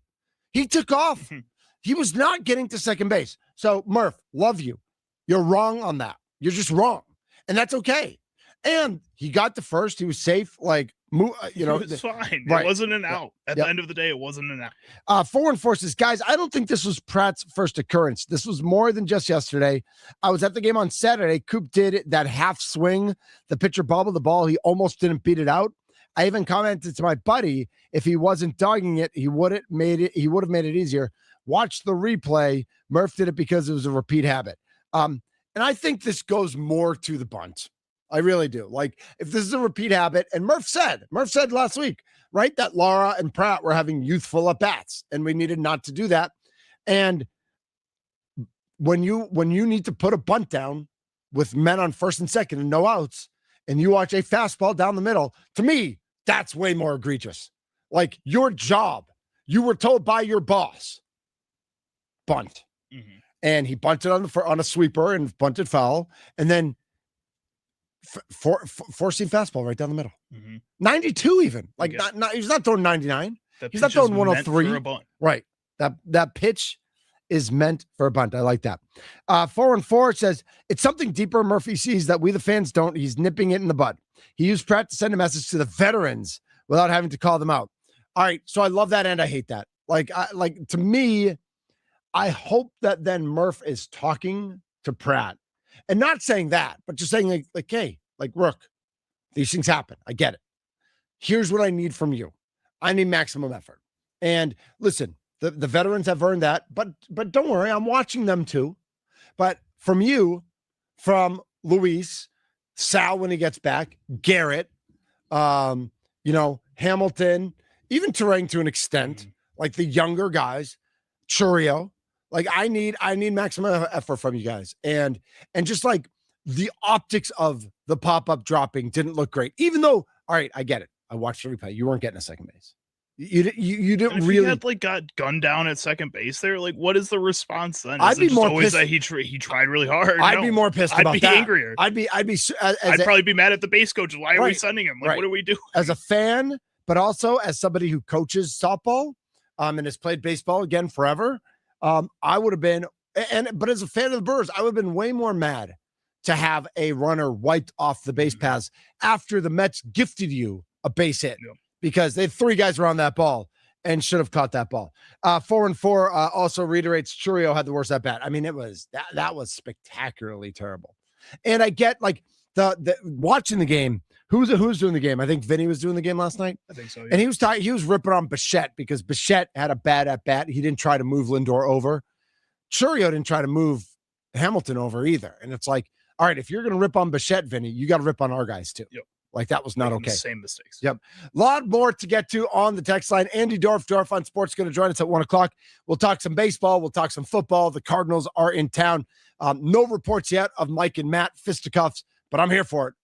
He was not getting to second base. So, Murph, love you. You're wrong on that. You're just wrong. And that's okay. And he got to first. He was safe. Like, it's fine. Right. It wasn't an out. At the end of the day, it wasn't an out. 414 says, guys, I don't think this was Pratt's first occurrence. This was more than just yesterday. I was at the game on Saturday. Coop did that half swing. The pitcher bobbled the ball. He almost didn't beat it out. I even commented to my buddy, if he wasn't dogging it, he would have made it easier. Watch the replay. Murph did it because it was a repeat habit. And I think this goes more to the bunt. I really do. Like, if this is a repeat habit, and Murph said last week, right, that Lara and Pratt were having youthful at-bats, and we needed not to do that. And when you need to put a bunt down with men on first and second and no outs, and you watch a fastball down the middle, to me, that's way more egregious. Like, your job, you were told by your boss, bunt. Mm-hmm. And he bunted on a sweeper and bunted foul, and then forcing fastball right down the middle. Mm-hmm. 92 even. Like, he's not throwing 99. He's not throwing 103. Right. That pitch is meant for a bunt. I like that. 414 says, it's something deeper Murphy sees that we the fans don't. He's nipping it in the bud. He used Pratt to send a message to the veterans without having to call them out. All right. So I love that and I hate that. To me, I hope that then Murph is talking to Pratt and not saying that, but just saying like, hey, like, Rook, these things happen. I get it. Here's what I need from you. I need maximum effort. And listen, the veterans have earned that, but don't worry, I'm watching them too. But from you, from Luis, Sal when he gets back, Garrett, Hamilton, even Terrain to an extent, like the younger guys, Churio. Like, I need maximum effort from you guys. And just like the optics of the pop-up dropping didn't look great. Even though, all right, I get it. I watched the replay. You weren't getting a second base. You didn't really. If he had got gunned down at second base there, like, what is the response then? I'd be more pissed that he tried really hard. I'd be more pissed about that. I'd be angrier. I'd probably be mad at the base coach. Why are we sending him? Like, what do we do? As a fan, but also as somebody who coaches softball, and has played baseball again forever. I would have been, but as a fan of the Brewers, I would have been way more mad to have a runner wiped off the base paths after the Mets gifted you a base hit because they had 3 guys around that ball and should have caught that ball. 414 also reiterates Churio had the worst at bat. I mean, it was that was spectacularly terrible. And I get like the watching the game. Who's doing the game? I think Vinny was doing the game last night. I think so. Yeah. And he was ripping on Bichette because Bichette had a bad at bat. He didn't try to move Lindor over. Churio didn't try to move Hamilton over either. And it's like, all right, if you're going to rip on Bichette, Vinny, you got to rip on our guys too. Yep. Like, that was not Making the okay. same mistakes. Yep. A lot more to get to on the text line. Andy Dorf on Sports, going to join us at 1 o'clock. We'll talk some baseball. We'll talk some football. The Cardinals are in town. No reports yet of Mike and Matt fisticuffs, but I'm here for it.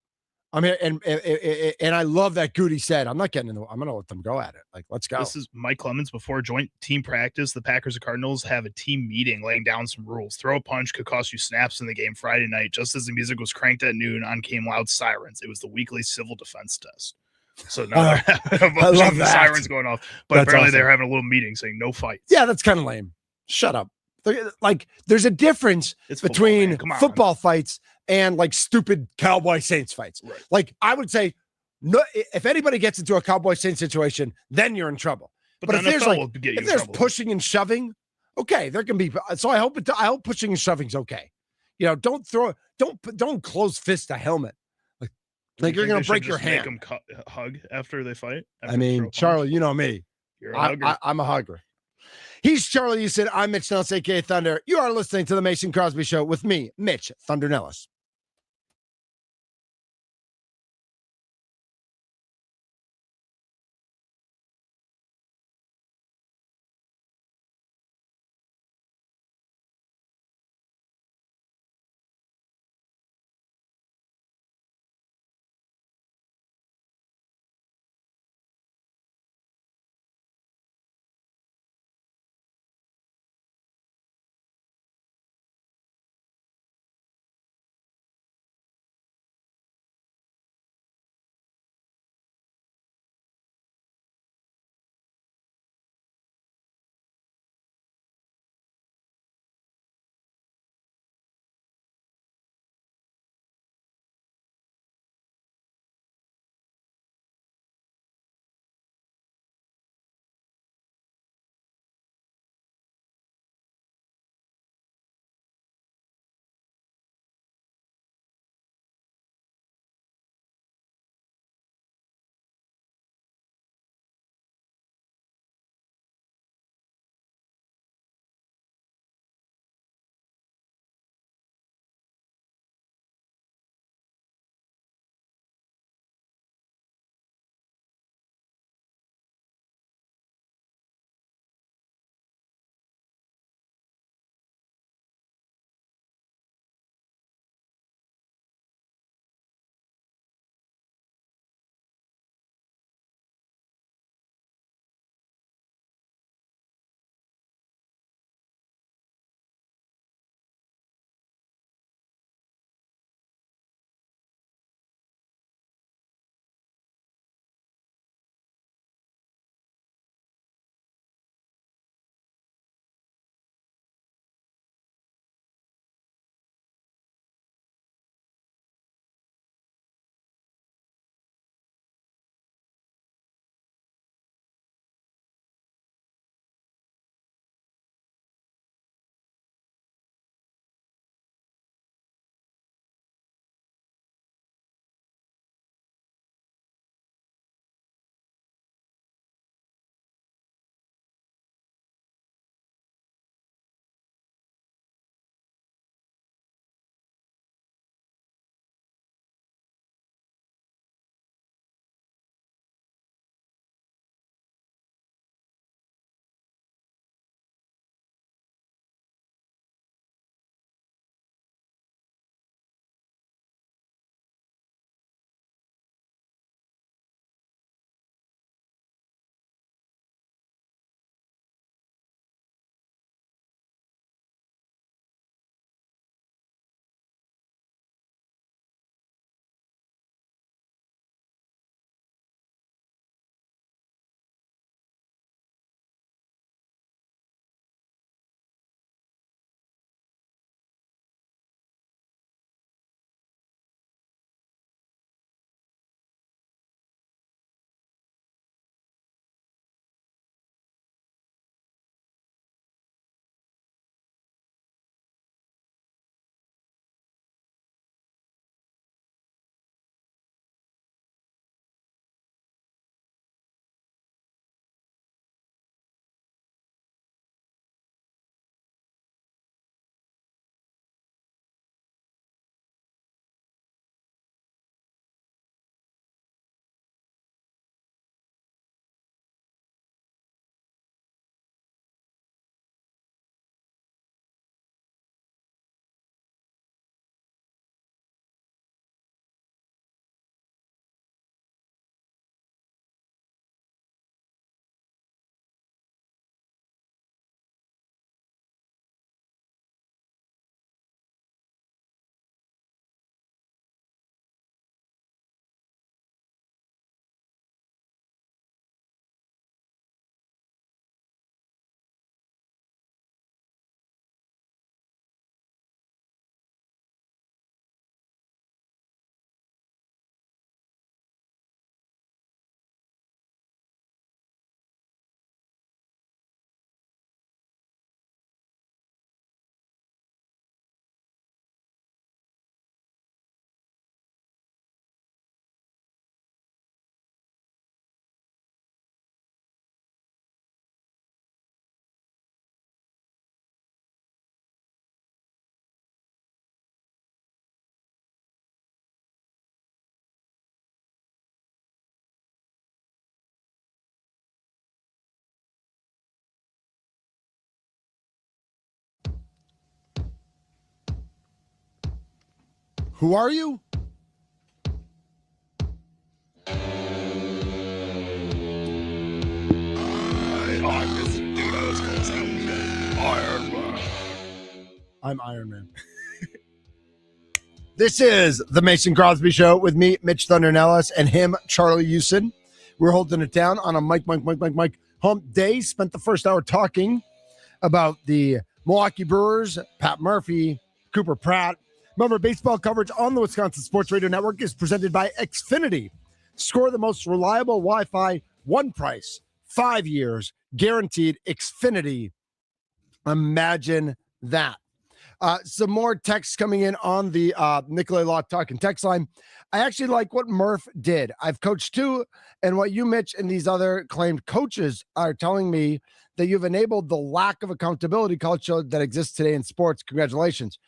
I'm here, and I love that Goody said, I'm not getting in I'm going to let them go at it. Like, let's go. This is Mike Clemens before joint team practice. The Packers and Cardinals have a team meeting laying down some rules. Throw a punch could cost you snaps in the game Friday night. Just as the music was cranked at noon, on came loud sirens. It was the weekly civil defense test. So now they're having a bunch of the sirens going off. But That's apparently awesome. they're having a little meeting saying no fights. Yeah, that's kind of lame. Shut up. Like, there's a difference between football fights and like stupid Cowboy Saints fights. Right. Like, I would say, no, if anybody gets into a Cowboy Saints situation, then you're in trouble. But if there's like, if there's pushing and shoving, okay, there can be. So I hope pushing and shoving's okay. You know, don't close fist a helmet. Like you're going to break your hand. Make them hug after they fight. I mean, Charlie, you know me. You're a hugger. I'm a hugger. He's Charlie Houston. I'm Mitch Nellis, a.k.a. Thunder. You are listening to the Mason Crosby Show with me, Mitch Thunder Nellis. Who are you? I'm Iron Man. This is the Mason Crosby Show with me, Mitch Thunder Nellis, and him, Charlie Houston. We're holding it down on a Mike hump day. Spent the first hour talking about the Milwaukee Brewers, Pat Murphy, Cooper Pratt. Remember, baseball coverage on the Wisconsin Sports Radio Network is presented by Xfinity. Score the most reliable Wi-Fi, one price, 5 years, guaranteed. Xfinity. Imagine that. Some more texts coming in on the Nicolay Law Talking text line. I actually like what Murph did. I've coached too, and what you, Mitch, and these other claimed coaches are telling me that you've enabled the lack of accountability culture that exists today in sports. Congratulations.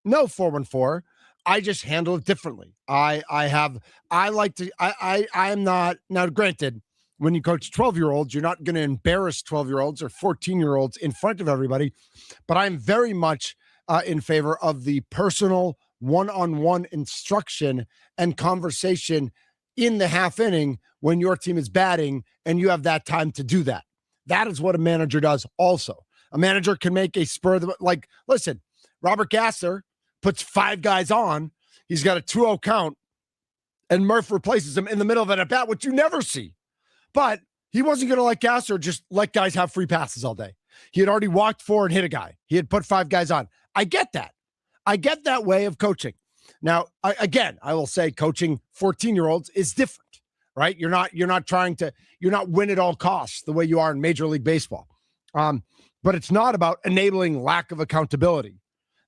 No, 414. I just handle it differently. I am not, now granted, when you coach 12-year-olds, you're not going to embarrass 12-year-olds or 14-year-olds in front of everybody, but I'm very much in favor of the personal one-on-one instruction and conversation in the half inning when your team is batting and you have that time to do that. That is what a manager does also. A manager can make a spur of the, like, listen, Robert Gasser puts 5 guys on. He's got a 2-0 count, and Murph replaces him in the middle of an at-bat, which you never see. But he wasn't going to let Gasser just let guys have free passes all day. He had already walked 4 and hit a guy. He had put 5 guys on. I get that. I get that way of coaching. Now, I will say coaching 14-year-olds is different, right? You're not win at all costs the way you are in Major League Baseball. But it's not about enabling lack of accountability.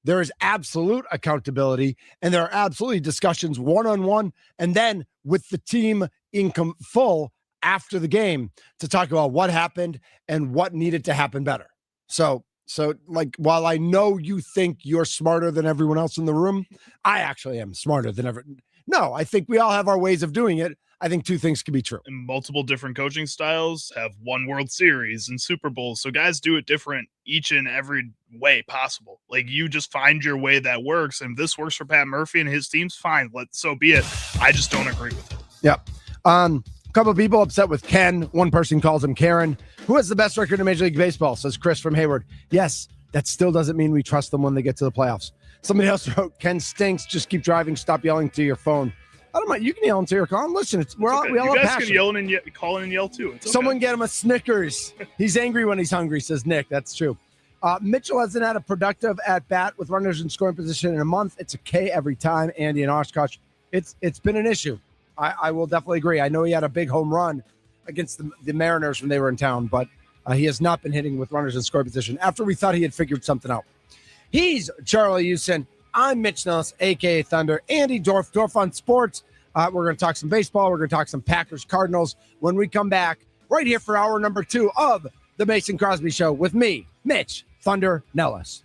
There is absolute accountability, and there are absolutely discussions one-on-one and then with the team in full after the game to talk about what happened and what needed to happen better. So like, while I know you think you're smarter than everyone else in the room, I actually am smarter than ever. No, I think we all have our ways of doing it. I think 2 things can be true. And multiple different coaching styles have won World Series and Super Bowls. So guys do it different each and every way possible. Like, you just find your way that works. And if this works for Pat Murphy and his team's fine. So be it. I just don't agree with it. Yep. A couple of people upset with Ken. One person calls him Karen. Who has the best record in Major League Baseball? Says Chris from Hayward. Yes, that still doesn't mean we trust them when they get to the playoffs. Somebody else wrote, Ken stinks. Just keep driving. Stop yelling to your phone. I don't mind. You can yell into your phone. Listen, we all you have guys passion. can yell and call in and yell too. Someone get him a Snickers. He's angry when he's hungry, says Nick. That's true. Mitchell hasn't had a productive at-bat with runners in scoring position in a month. It's a K every time. Andy and Oshkosh. It's been an issue. I will definitely agree. I know he had a big home run against the Mariners when they were in town, but he has not been hitting with runners in scoring position after we thought he had figured something out. He's Charlie Houston. I'm Mitch Nellis, a.k.a. Thunder. Andy Dorf on sports. We're going to talk some baseball. We're going to talk some Packers Cardinals when we come back right here for hour number 2 of the Mason Crosby Show with me, Mitch Thunder Nellis.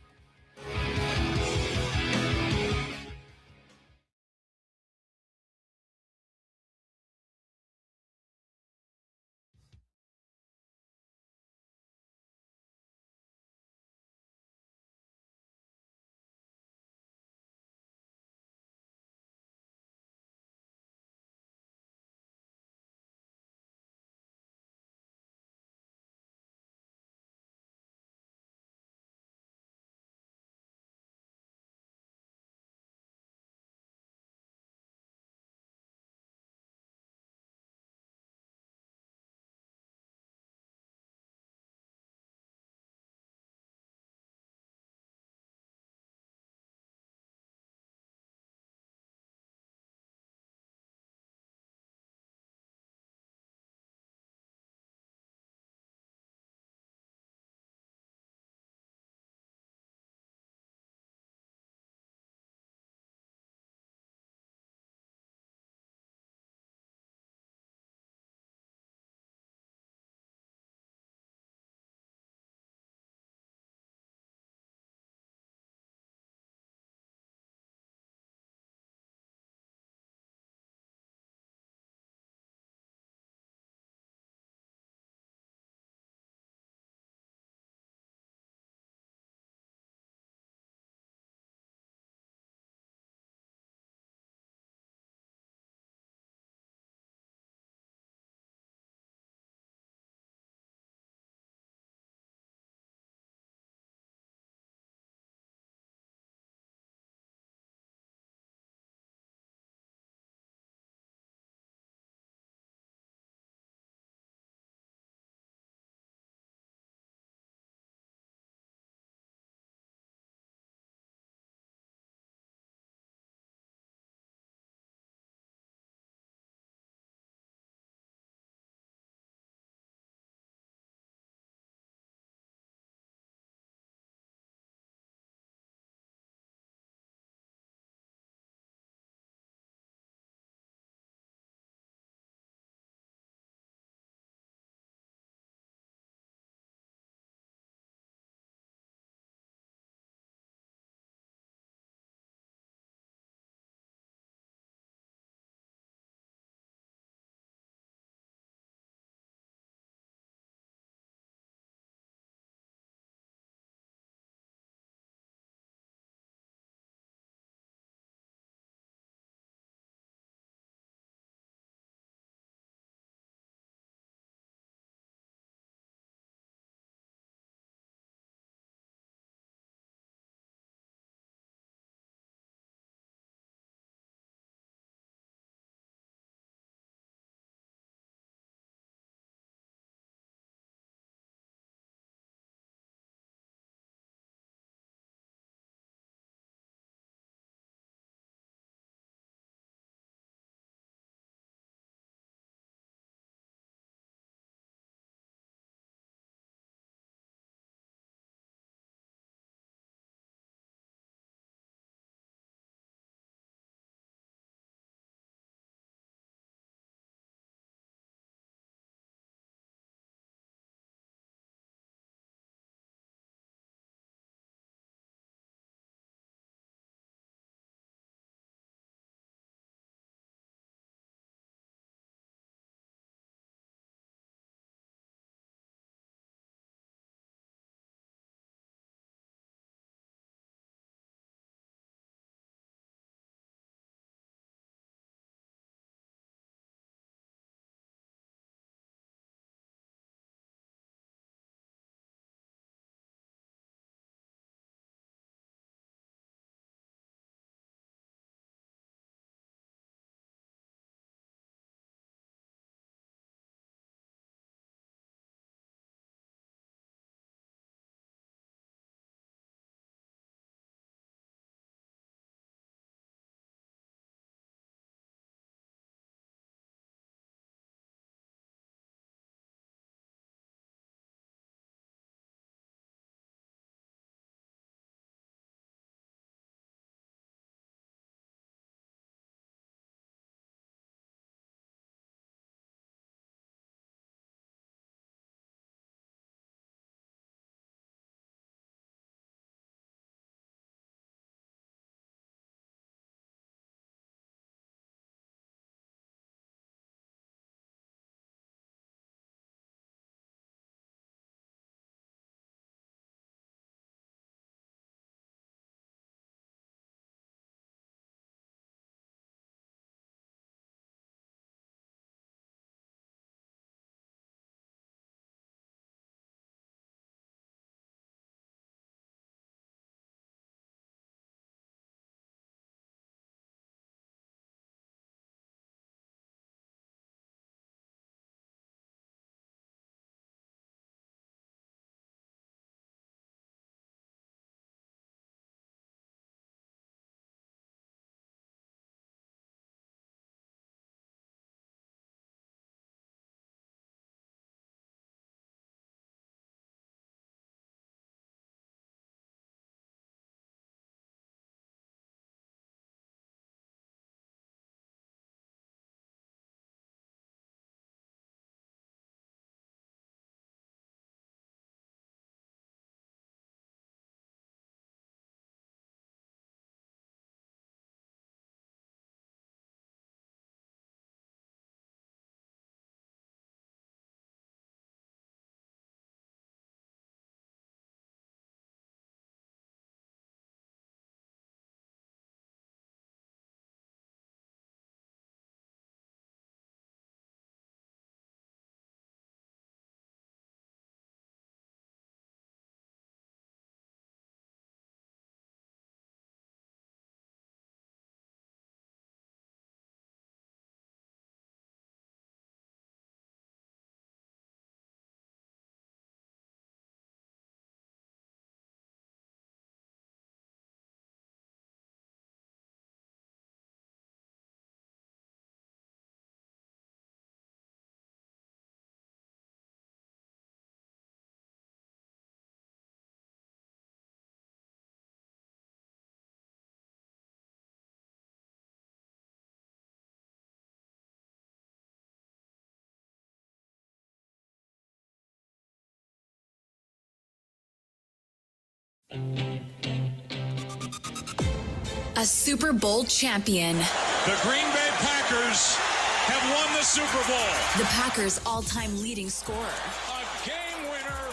A Super Bowl champion. The Green Bay Packers have won the Super Bowl. The Packers' all-time leading scorer. A game winner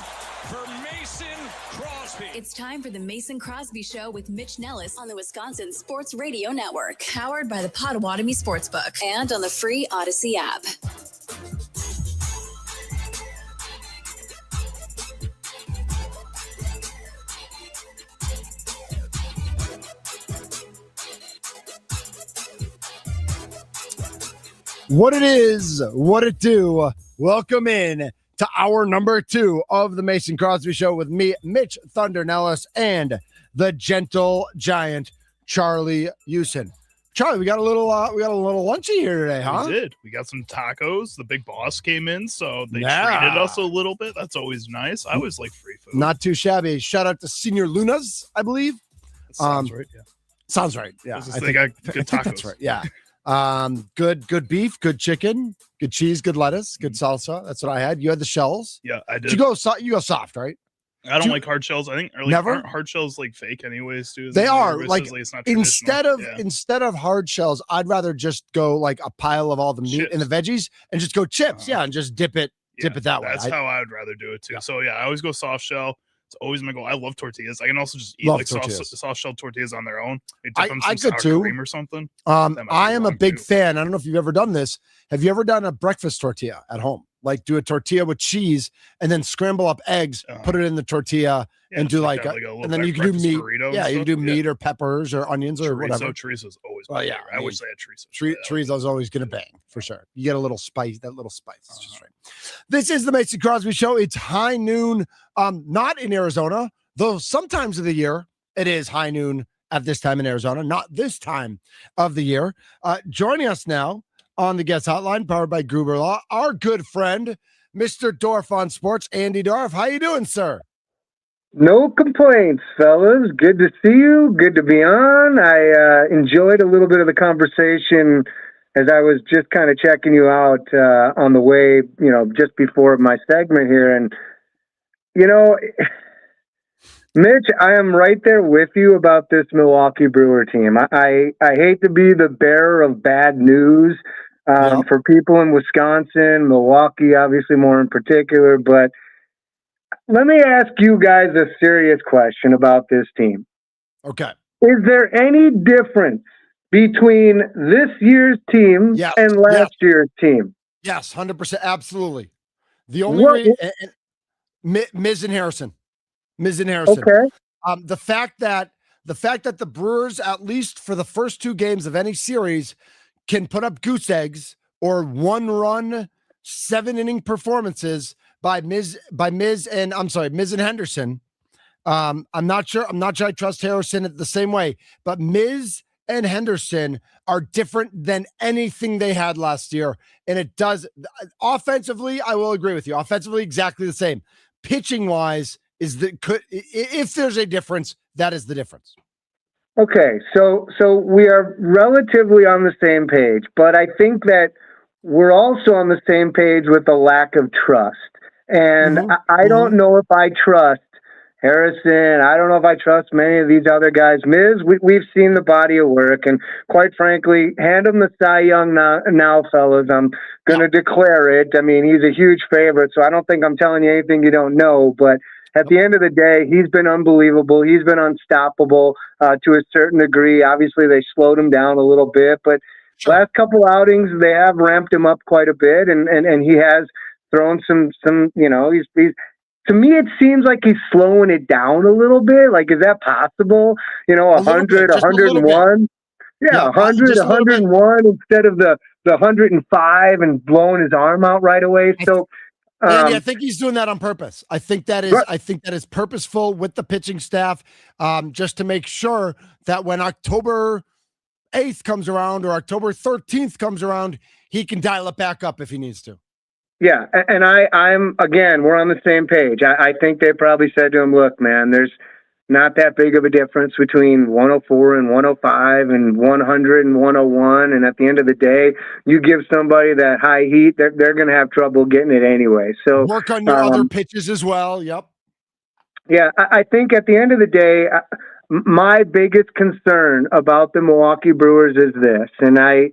for Mason Crosby. It's time for the Mason Crosby Show with Mitch Nellis on the Wisconsin Sports Radio Network, powered by the Potawatomi Sportsbook and on the free Odyssey app. What it is, what it do. Welcome in to hour number 2 of the Mason Crosby Show with me, Mitch Thunder Nellis, and the gentle giant, Charlie Houston. Charlie, we got a little lunchy here today, huh? We did. We got some tacos. The big boss came in, so they treated us a little bit. That's always nice. I always like free food. Not too shabby. Shout out to Senior Lunas, I believe. That sounds right. Yeah. Sounds right. Yeah. They got good tacos. That's right. Yeah. Good beef, good chicken, good cheese, good lettuce, good salsa. That's what I had. You had the shells. Yeah, I did. You go soft, right? I don't like hard shells. I think never? aren't hard shells like fake anyways, too. They are like it's not instead traditional. of hard shells, I'd rather just go like a pile of all the meat Chips. and the veggies and just go chips. Yeah, and just dip it that way. That's how I would rather do it too. Yeah. So yeah, I always go soft shell. It's always my goal. I love tortillas. I can also just eat Love like soft shell tortillas on their own. Dip them I some could sour too. cream or something. I am a big too. fan. I don't know if you've ever done this. Have you ever done a breakfast tortilla at home? Like do a tortilla with cheese and then scramble up eggs, put it in the tortilla, Yeah, and do like like, that, like a little and then you can do breakfast meat. burrito Yeah, and you can do stuff. meat or peppers or onions or whatever. Chorizo's always. Well, my yeah, favorite. I I mean, wish they had chorizo. Chorizo's always going to bang for sure. You get a little spice, that little spice. It's just right. This is the Mason Crosby Show. It's high noon, not in Arizona, though sometimes of the year it is high noon at this time in Arizona, not this time of the year. Joining us now on the guest hotline, powered by Gruber Law, our good friend, Mr. Dorf on Sports, Andy Dorf. How you doing, sir? No complaints, fellas. Good to see you. Good to be on. I enjoyed a little bit of the conversation as I was just kind of checking you out on the way, just before my segment here. And, Mitch, I am right there with you about this Milwaukee Brewer team. I hate to be the bearer of bad news for people in Wisconsin, Milwaukee, obviously more in particular, but let me ask you guys a serious question about this team. Okay. Is there any difference between this year's team and last year's team? Yes, 100%. Absolutely. The only Miz and Harrison. Okay. The fact that the Brewers, at least for the first 2 games of any series, can put up goose eggs or 1-run 7-inning performances by Miz and Henderson. I'm not sure I trust Harrison the same way, but Miz and Henderson are different than anything they had last year. And it does offensively, I will agree with you. Offensively, exactly the same. Pitching wise, if there's a difference, that is the difference. Okay, so we are relatively on the same page, but I think that we're also on the same page with the lack of trust. And I don't know if I trust Harrison. I don't know if I trust many of these other guys. Miz, we've seen the body of work, and quite frankly, hand him the Cy Young now, fellas. I'm going to declare it. I mean, he's a huge favorite, so I don't think I'm telling you anything you don't know, but at the end of the day, he's been unbelievable. He's been unstoppable to a certain degree. Obviously, they slowed him down a little bit, but last couple outings, they have ramped him up quite a bit, and he has thrown some he's to me, it seems like he's slowing it down a little bit. Like, is that possible? 100, 101? Yeah, 100, 101 instead of the 105 and blowing his arm out right away. So, Andy, I think he's doing that on purpose. I think that is purposeful with the pitching staff, just to make sure that when October 8th comes around or October 13th comes around, he can dial it back up if he needs to. Yeah, and I'm again, we're on the same page. I think they probably said to him, look, man, there's not that big of a difference between 104 and 105 and 100 and 101. And at the end of the day, you give somebody that high heat, they're going to have trouble getting it anyway. So work on your other pitches as well. Yep. Yeah, I think at the end of the day, my biggest concern about the Milwaukee Brewers is this, and I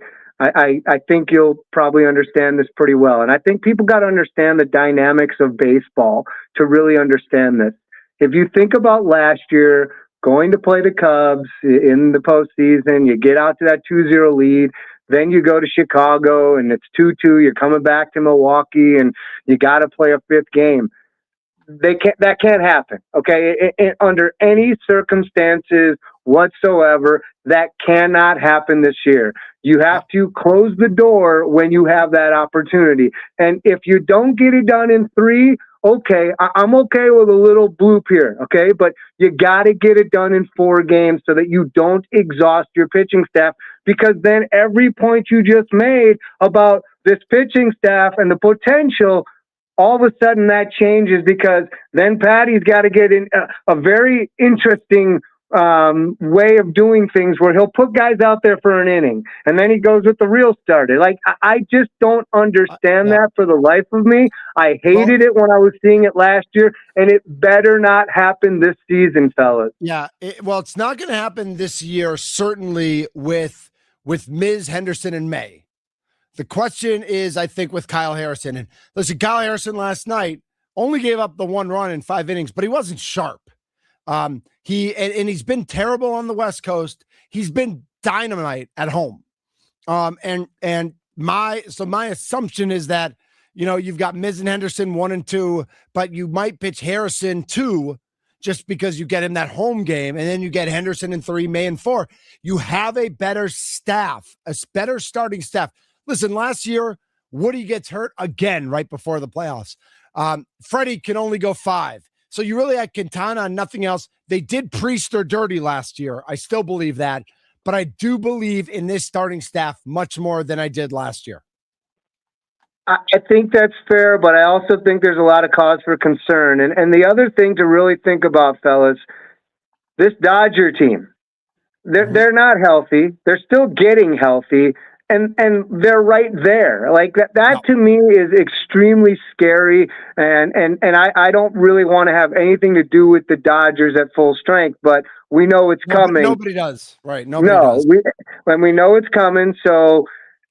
think you'll probably understand this pretty well. And I think people got to understand the dynamics of baseball to really understand this. If you think about last year, going to play the Cubs in the postseason, you get out to that 2-0 lead, then you go to Chicago and it's 2-2, you're coming back to Milwaukee and you got to play a fifth game. That can't happen. Okay. Under any circumstances whatsoever, that cannot happen this year. You have to close the door when you have that opportunity. And if you don't get it done in 3, okay, I'm okay with a little bloop here. Okay. But you got to get it done in 4 games so that you don't exhaust your pitching staff, because then every point you just made about this pitching staff and the potential, all of a sudden that changes, because then Patty's got to get in a very interesting way of doing things where he'll put guys out there for an inning and then he goes with the real starter. Like, I just don't understand that for the life of me. I hated it when I was seeing it last year, and it better not happen this season, fellas. Yeah. It's not going to happen this year, certainly with Ms. Henderson and May. The question is, I think, with Kyle Harrison. And listen, Kyle Harrison last night only gave up the 1 run in 5 innings, but he wasn't sharp. He's been terrible on the West Coast. He's been dynamite at home. And my assumption is that, you've got Miz and Henderson 1 and 2, but you might pitch Harrison 2 just because you get him that home game, and then you get Henderson in 3, May in 4. You have a better staff, a better starting staff. Listen, last year, Woody gets hurt again right before the playoffs. Freddie can only go 5. So you really had Quintana and nothing else. They did Priester dirty last year. I still believe that. But I do believe in this starting staff much more than I did last year. I think that's fair, but I also think there's a lot of cause for concern. And the other thing to really think about, fellas, this Dodger team, they're not healthy. They're still getting healthy. And they're right there. Like that to me is extremely scary. And I don't really want to have anything to do with the Dodgers at full strength, but we know it's coming. Nobody does. Right. Nobody does. We know it's coming. So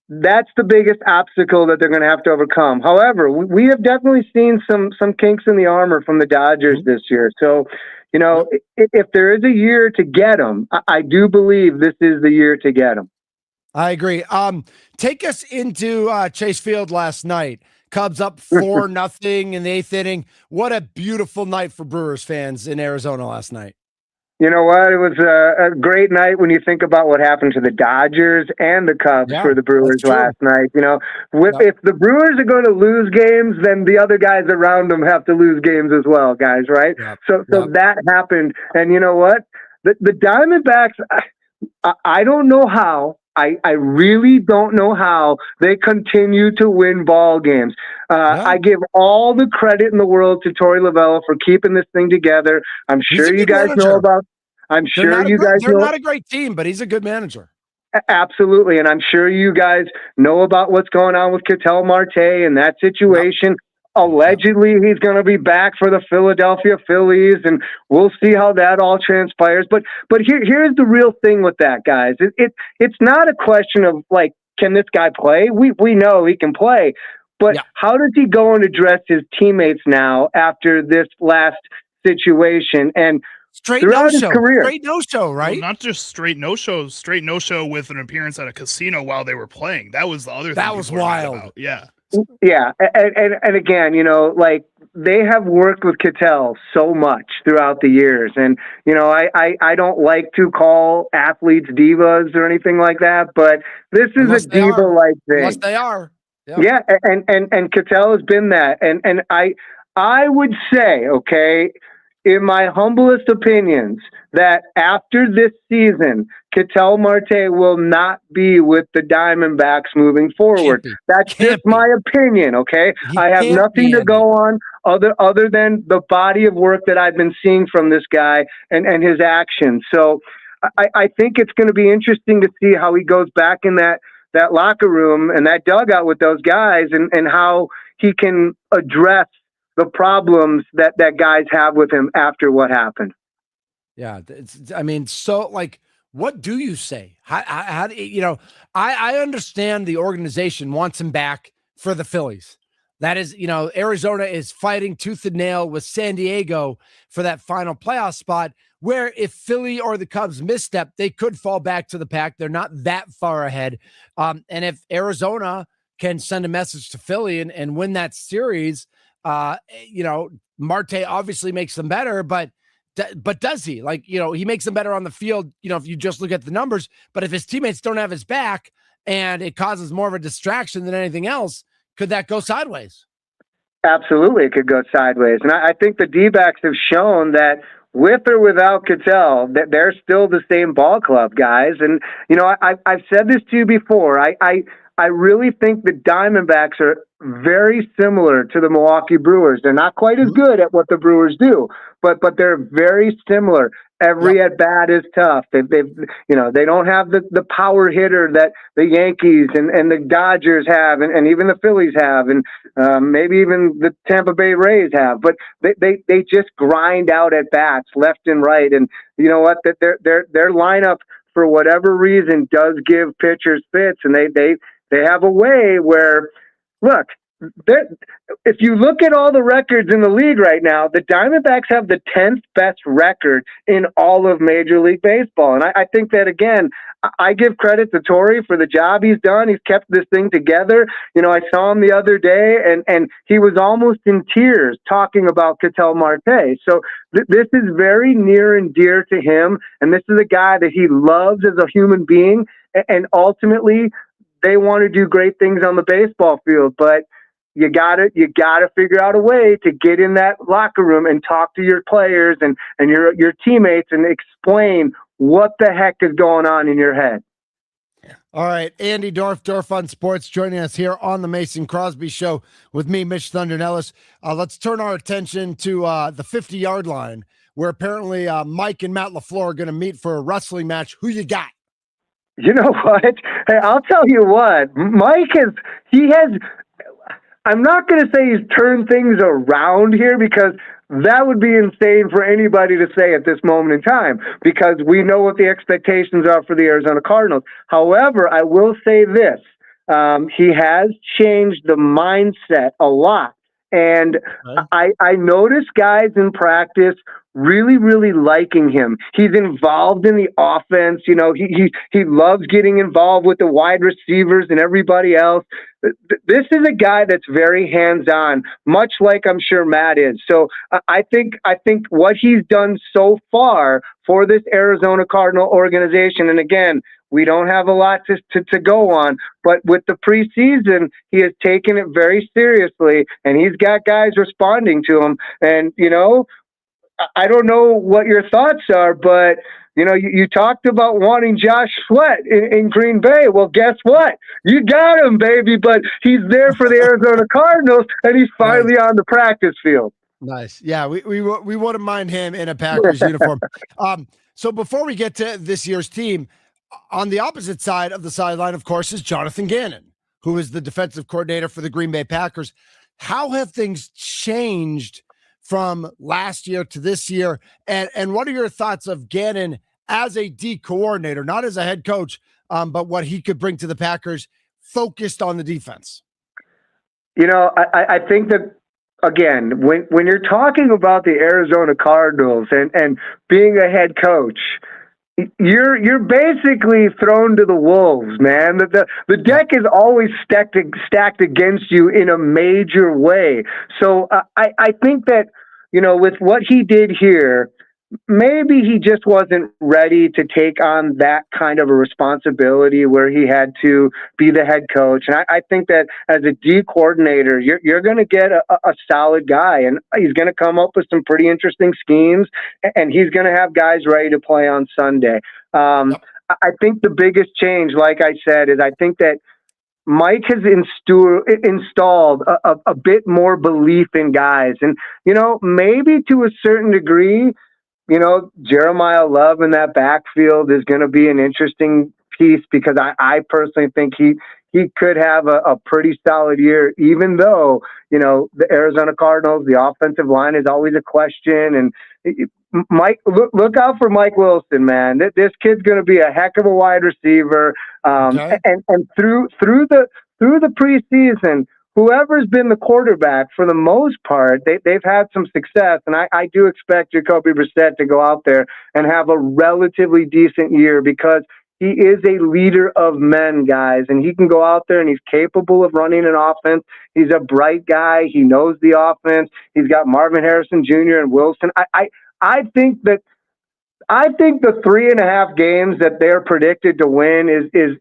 that's the biggest obstacle that they're going to have to overcome. However, we have definitely seen some kinks in the armor from the Dodgers this year. So, if there is a year to get them, I do believe this is the year to get them. I agree. Take us into Chase Field last night. Cubs up 4-0 in the 8th inning. What a beautiful night for Brewers fans in Arizona last night. You know what? It was a great night when you think about what happened to the Dodgers and the Cubs for the Brewers last night. If the Brewers are going to lose games, then the other guys around them have to lose games as well, guys, right? So that happened. And you know what? The Diamondbacks, I don't know how. I really don't know how they continue to win ball games. I give all the credit in the world to Torey Lovullo for keeping this thing together. I'm sure you guys know about. They're not a great team, but he's a good manager. Absolutely, and I'm sure you guys know about what's going on with Ketel Marte and that situation. Allegedly, he's going to be back for the Philadelphia Phillies, and we'll see how that all transpires. But here's the real thing with that, guys. It's not a question of, like, can this guy play? We know he can play. But how does he go and address his teammates now after this last situation? And throughout his career. Straight no-show, right? Well, not just straight no-show with an appearance at a casino while they were playing. That was the other thing. That was wild. Yeah. Yeah, and again, like, they have worked with Ketel so much throughout the years, and I don't like to call athletes divas or anything like that, but this is a diva-like thing. Unless they are. Yeah, and Ketel has been that, and I would say, okay, in my humblest opinions, that after this season, Ketel Marte will not be with the Diamondbacks moving forward. That's just my opinion, okay? I have nothing to go on other than the body of work that I've been seeing from this guy and his actions. So I think it's going to be interesting to see how he goes back in that locker room and that dugout with those guys, and how he can address the problems that guys have with him after what happened. Yeah, I mean, so like, what do you say? How you know? I understand the organization wants him back for the Phillies. That is, Arizona is fighting tooth and nail with San Diego for that final playoff spot. Where if Philly or the Cubs misstep, they could fall back to the pack. They're not that far ahead. And if Arizona can send a message to Philly and win that series, Marte obviously makes them better, but does he? He makes them better on the field, if you just look at the numbers. But if his teammates don't have his back and it causes more of a distraction than anything else, could that go sideways? Absolutely, it could go sideways. And I think the D-backs have shown that with or without Cattell, that they're still the same ball club, guys. And, I've said this to you before. I really think the Diamondbacks are very similar to the Milwaukee Brewers. They're not quite as good at what the Brewers do, but they're very similar. Every at bat is tough. They don't have the power hitter that the Yankees and the Dodgers have, and even the Phillies have, and maybe even the Tampa Bay Rays have. But they just grind out at bats left and right. And you know what? Their lineup, for whatever reason, does give pitchers fits, and they have a way where, look, if you look at all the records in the league right now, the Diamondbacks have the 10th best record in all of Major League Baseball. And I think that, again, I give credit to Torrey for the job he's done. He's kept this thing together. I saw him the other day, and he was almost in tears talking about Ketel Marte. So this is very near and dear to him, and this is a guy that he loves as a human being, and ultimately they want to do great things on the baseball field, but you gotta figure out a way to get in that locker room and talk to your players and your teammates and explain what the heck is going on in your head. All right, Andy Dorf on Sports, joining us here on the Mason Crosby Show with me, Mitch Thunder Nellis. Let's turn our attention to the 50-yard line, where apparently Mike and Matt LaFleur are going to meet for a wrestling match. Who you got? You know what? Hey, I'll tell you what. Mike has. I'm not going to say he's turned things around here, because that would be insane for anybody to say at this moment in time, because we know what the expectations are for the Arizona Cardinals. However, I will say this. He has changed the mindset a lot. And I notice guys in practice really, really liking him. He's involved in the offense. He loves getting involved with the wide receivers and everybody else. This is a guy that's very hands-on, much like I'm sure Matt is. So I think what he's done so far for this Arizona Cardinal organization, and again, we don't have a lot to go on, but with the preseason, he has taken it very seriously, and he's got guys responding to him. And, I don't know what your thoughts are, but, you talked about wanting Josh Sweat in Green Bay. Well, guess what? You got him, baby, but he's there for the Arizona Cardinals, and he's finally on the practice field. Nice. Yeah, we wouldn't mind him in a Packers uniform. So before we get to this year's team, on the opposite side of the sideline, of course, is Jonathan Gannon, who is the defensive coordinator for the Green Bay Packers. How have things changed from last year to this year? And what are your thoughts of Gannon as a D coordinator, not as a head coach, but what he could bring to the Packers focused on the defense? I think that, again, when you're talking about the Arizona Cardinals and being a head coach, you're basically thrown to the wolves, man. The deck is always stacked against you in a major way. So I think that, with what he did here, maybe he just wasn't ready to take on that kind of a responsibility where he had to be the head coach. And I think that as a D coordinator, you're going to get a solid guy, and he's going to come up with some pretty interesting schemes, and he's going to have guys ready to play on Sunday. I think the biggest change, like I said, is I think that Mike has installed a bit more belief in guys. And, maybe to a certain degree, Jeremiah Love in that backfield is going to be an interesting piece, because I personally think he he could have a pretty solid year, even though, the Arizona Cardinals, the offensive line is always a question. And Mike, look out for Mike Wilson, man. This kid's going to be a heck of a wide receiver. Okay. And through the preseason, whoever's been the quarterback, for the most part, they've had some success. And I do expect Jacoby Brissett to go out there and have a relatively decent year, because he is a leader of men, guys, and he can go out there and he's capable of running an offense. He's a bright guy. He knows the offense. He's got Marvin Harrison Jr. and Wilson. I think the 3.5 games that they're predicted to win is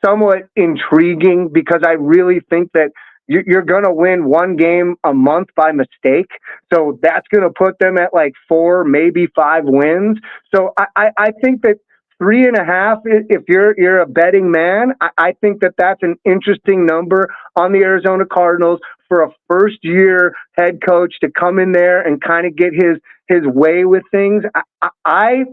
somewhat intriguing, because I really think that you're going to win one game a month by mistake. So that's going to put them at like 4, maybe 5 wins. So I think that 3.5, if you're a betting man, I think that's an interesting number on the Arizona Cardinals for a first-year head coach to come in there and kind of get his way with things. I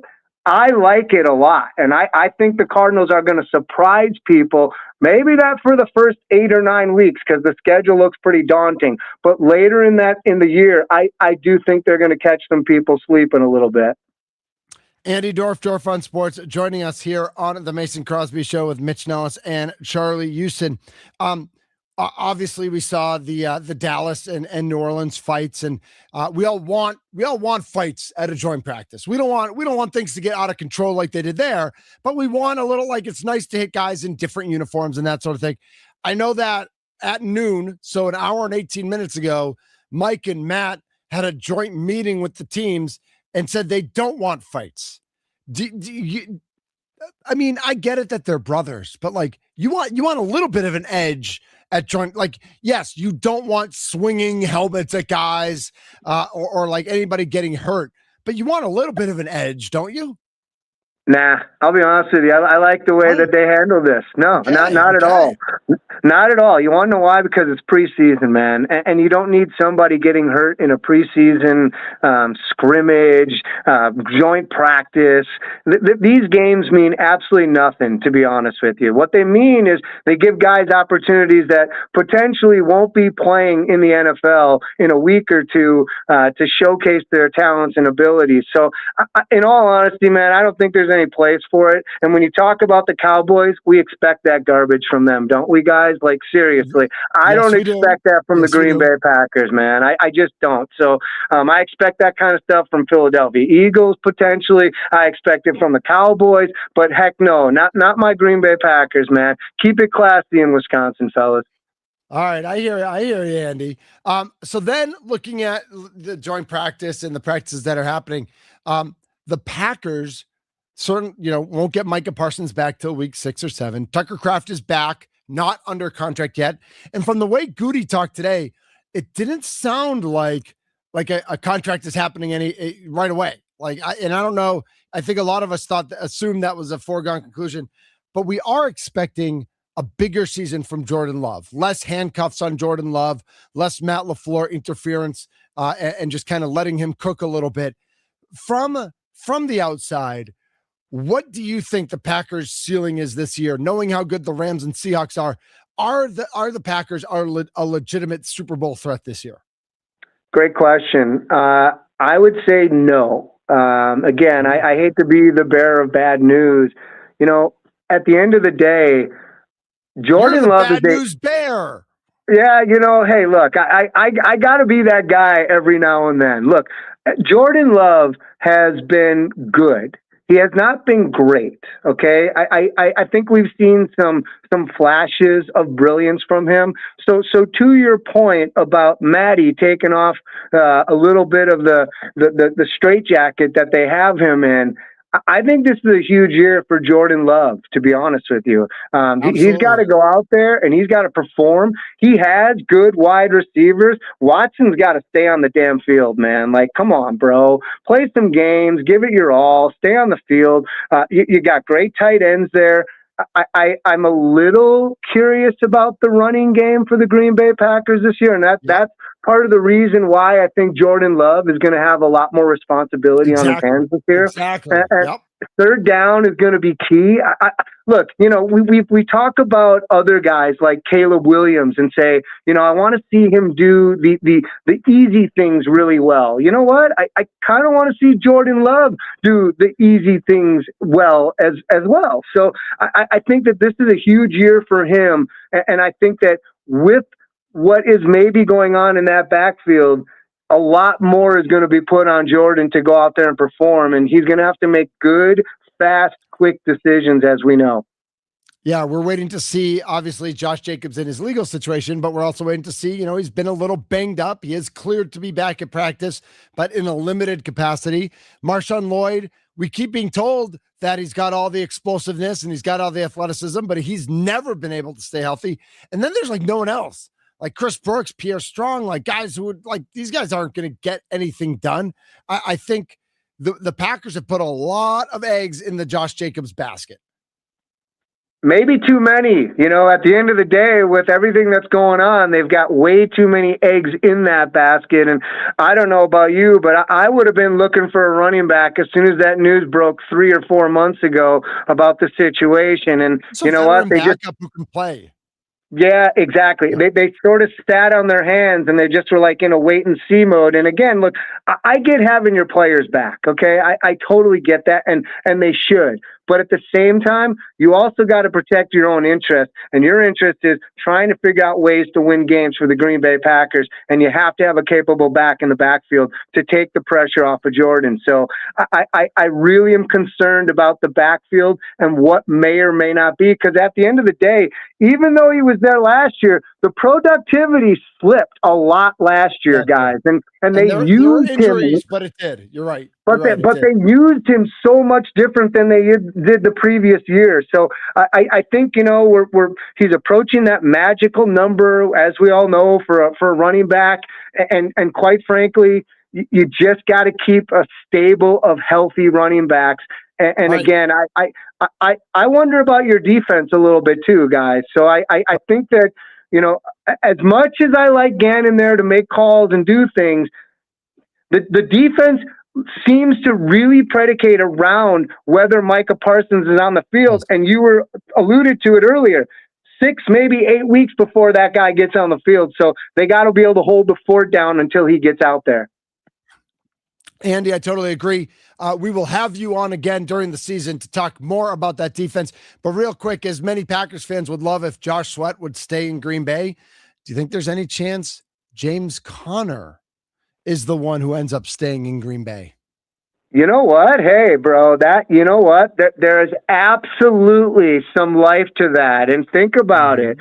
like it a lot, and I think the Cardinals are going to surprise people. Maybe not for the first 8 or 9 weeks, because the schedule looks pretty daunting. But later in the year, I do think they're going to catch some people sleeping a little bit. Andy Dorf on Sports, joining us here on the Mason Crosby Show with Mitch Nellis and Charlie Houston. Obviously, we saw the Dallas and New Orleans fights, and we all want fights at a joint practice. We don't want things to get out of control like they did there, but we want a little, like, it's nice to hit guys in different uniforms and that sort of thing. I know that at noon, so an hour and 18 minutes ago, Mike and Matt had a joint meeting with the teams and said they don't want fights. I mean, I get it that they're brothers, but like you want a little bit of an edge at joint. Like, yes, you don't want swinging helmets at guys or like anybody getting hurt, but you want a little bit of an edge, don't you? Nah, I'll be honest with you. I like the way that they handle this. No, not at all. Not at all. You want to know why? Because it's preseason, man. And you don't need somebody getting hurt in a preseason scrimmage, joint practice. These games mean absolutely nothing, to be honest with you. What they mean is they give guys opportunities that potentially won't be playing in the NFL in a week or two to showcase their talents and abilities. So, in all honesty, man, I don't think there's any place for it. And when you talk about the Cowboys, we expect that garbage from them, don't we, guys? Like, seriously, I don't expect that from the Green Bay Packers, man. I just don't. So I expect that kind of stuff from Philadelphia Eagles, potentially. I expect it from the Cowboys, but heck no, not my Green Bay Packers, man. Keep it classy in Wisconsin, fellas. All right, I hear you, Andy. So then, looking at the joint practice and the practices that are happening, the Packers won't get Micah Parsons back till week 6 or 7. Tucker Kraft is back, not under contract yet. And from the way Goody talked today, it didn't sound like a contract is happening right away. I don't know. I think a lot of us assumed that was a foregone conclusion, but we are expecting a bigger season from Jordan Love. Less handcuffs on Jordan Love, less Matt LaFleur interference, and just kind of letting him cook a little bit. From the outside, what do you think the Packers' ceiling is this year? Knowing how good the Rams and Seahawks are the Packers a legitimate Super Bowl threat this year? Great question. I would say no. Again, I hate to be the bearer of bad news. At the end of the day, Jordan Love is bad news bear. Yeah, hey, look, I got to be that guy every now and then. Look, Jordan Love has been good. He has not been great, okay? I think we've seen some flashes of brilliance from him. So to your point about Matty taking off a little bit of the straitjacket that they have him in, I think this is a huge year for Jordan Love, to be honest with you. He's got to go out there and he's got to perform. He has good wide receivers. Watson's got to stay on the damn field, man. Like, come on, bro. Play some games. Give it your all. Stay on the field. You got great tight ends there. I'm a little curious about the running game for the Green Bay Packers this year, and that's part of the reason why I think Jordan Love is going to have a lot more responsibility on his hands this year. Exactly. third down is going to be key. Look, we talk about other guys like Caleb Williams and say, I want to see him do the easy things really well. You know what? I kind of want to see Jordan Love do the easy things well as well. So I think that this is a huge year for him. And I think that with what is maybe going on in that backfield, a lot more is going to be put on Jordan to go out there and perform. And he's going to have to make good, fast, quick decisions, as we know. Yeah, we're waiting to see, obviously, Josh Jacobs in his legal situation, but we're also waiting to see, he's been a little banged up. He is cleared to be back at practice, but in a limited capacity. Marshawn Lloyd, we keep being told that he's got all the explosiveness and he's got all the athleticism, but he's never been able to stay healthy. And then there's like no one else. Like Chris Brooks, Pierre Strong, like guys who would these guys aren't going to get anything done. I think the Packers have put a lot of eggs in the Josh Jacobs basket. Maybe too many. At the end of the day, with everything that's going on, they've got way too many eggs in that basket. And I don't know about you, but I would have been looking for a running back as soon as that news broke 3 or 4 months ago about the situation. And so you know what? They just who can play. Yeah, exactly. They sort of sat on their hands and they just were like in a wait and see mode. And again, look, I get having your players back. Okay. I totally get that. And they should. But at the same time, you also got to protect your own interest. And your interest is trying to figure out ways to win games for the Green Bay Packers. And you have to have a capable back in the backfield to take the pressure off of Jordan. So I really am concerned about the backfield and what may or may not be. Because at the end of the day, even though he was there last year, the productivity slipped a lot last year, guys. And they used injuries, him. but it did. You're right. But they used him so much different than they did the previous year. So I think he's approaching that magical number, as we all know, for a running back. And quite frankly, you just got to keep a stable of healthy running backs. And right. Again, I wonder about your defense a little bit too, guys. So I think that as much as I like Gannon there to make calls and do things, the defense seems to really predicate around whether Micah Parsons is on the field. And you were alluded to it earlier, 6, maybe 8 weeks before that guy gets on the field. So they got to be able to hold the fort down until he gets out there. Andy, I totally agree. We will have you on again during the season to talk more about that defense. But real quick, as many Packers fans would love if Josh Sweat would stay in Green Bay, do you think there's any chance James Conner is the one who ends up staying in Green Bay? You know what? Hey, bro, there is absolutely some life to that. And think about it,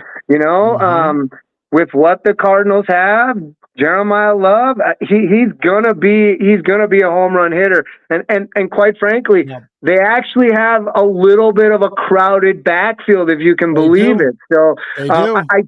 with what the Cardinals have, Jeremiah Love, he's gonna be a home run hitter. And quite frankly, they actually have a little bit of a crowded backfield, if you can believe it. So I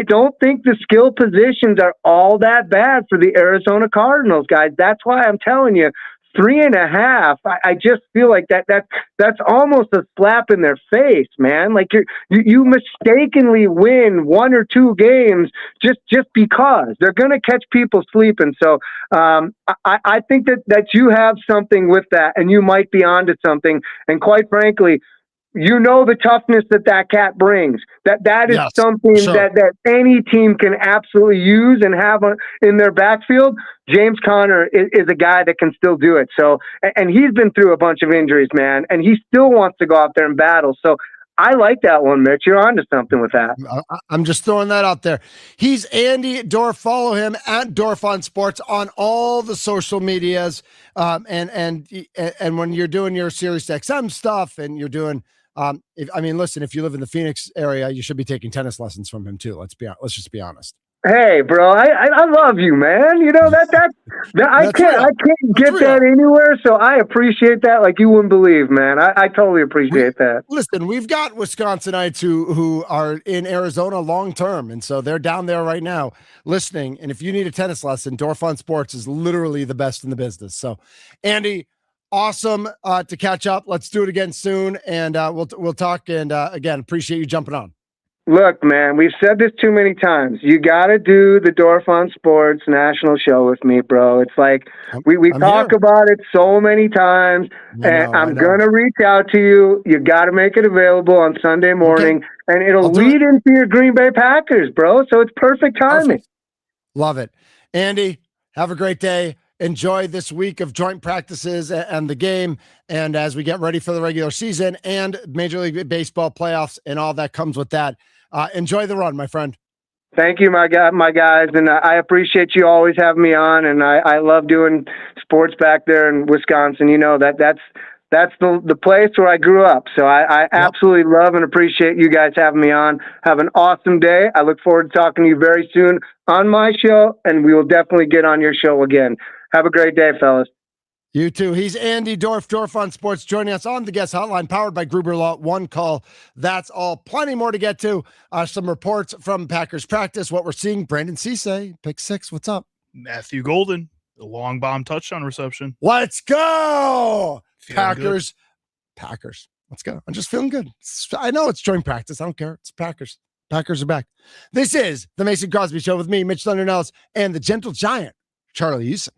don't think the skill positions are all that bad for the Arizona Cardinals, guys. That's why I'm telling you, 3.5. I just feel like that's almost a slap in their face, man. Like you mistakenly win 1 or 2 games just because they're going to catch people sleeping. So I think that you have something with that, and you might be onto something. And quite frankly, the toughness that cat brings. That is something that any team can absolutely use and have in their backfield. James Conner is a guy that can still do it. So, and he's been through a bunch of injuries, man, and he still wants to go out there and battle. So I like that one, Mitch. You're onto something with that. I'm just throwing that out there. He's Andy Dorf. Follow him at Dorf on Sports on all the social medias. And when you're doing your Sirius XM stuff and you're doing, if you live in the Phoenix area, you should be taking tennis lessons from him too. Let's just be honest. Hey, bro, I love you, man. I can't get that anywhere. So I appreciate that like you wouldn't believe, man. I totally appreciate that. Listen, we've got Wisconsinites who are in Arizona long term, and so they're down there right now listening. And if you need a tennis lesson, Dorf on Sports is literally the best in the business. So, Andy, awesome to catch up. Let's do it again soon, and we'll talk. And again, appreciate you jumping on. Look, man, we've said this too many times. You got to do the Dorf on Sports national show with me, bro. It's like we talk about it so many times, and I'm going to reach out to you. You got to make it available on Sunday morning, and it'll lead into your Green Bay Packers, bro. So it's perfect timing. Perfect. Love it. Andy, have a great day. Enjoy this week of joint practices and the game, and as we get ready for the regular season and Major League Baseball playoffs and all that comes with that. Enjoy the run, my friend. Thank you, my guys, and I appreciate you always having me on, and I love doing sports back there in Wisconsin. You know, that's the place where I grew up, so I absolutely love and appreciate you guys having me on. Have an awesome day. I look forward to talking to you very soon on my show, and we will definitely get on your show again. Have a great day, fellas. You too. He's Andy Dorf, Dorf on Sports, joining us on the guest hotline, powered by Gruber Law. One call. That's all. Plenty more to get to. Some reports from Packers practice. What we're seeing. Brandon Cisse, pick 6. What's up? Matthew Golden, the long bomb touchdown reception. Let's go. Packers. Let's go. I'm just feeling good. I know it's joint practice. I don't care. It's Packers. Packers are back. This is the Mason Crosby Show with me, Mitch Thunder Nellis, and the gentle giant, Charlie Houston.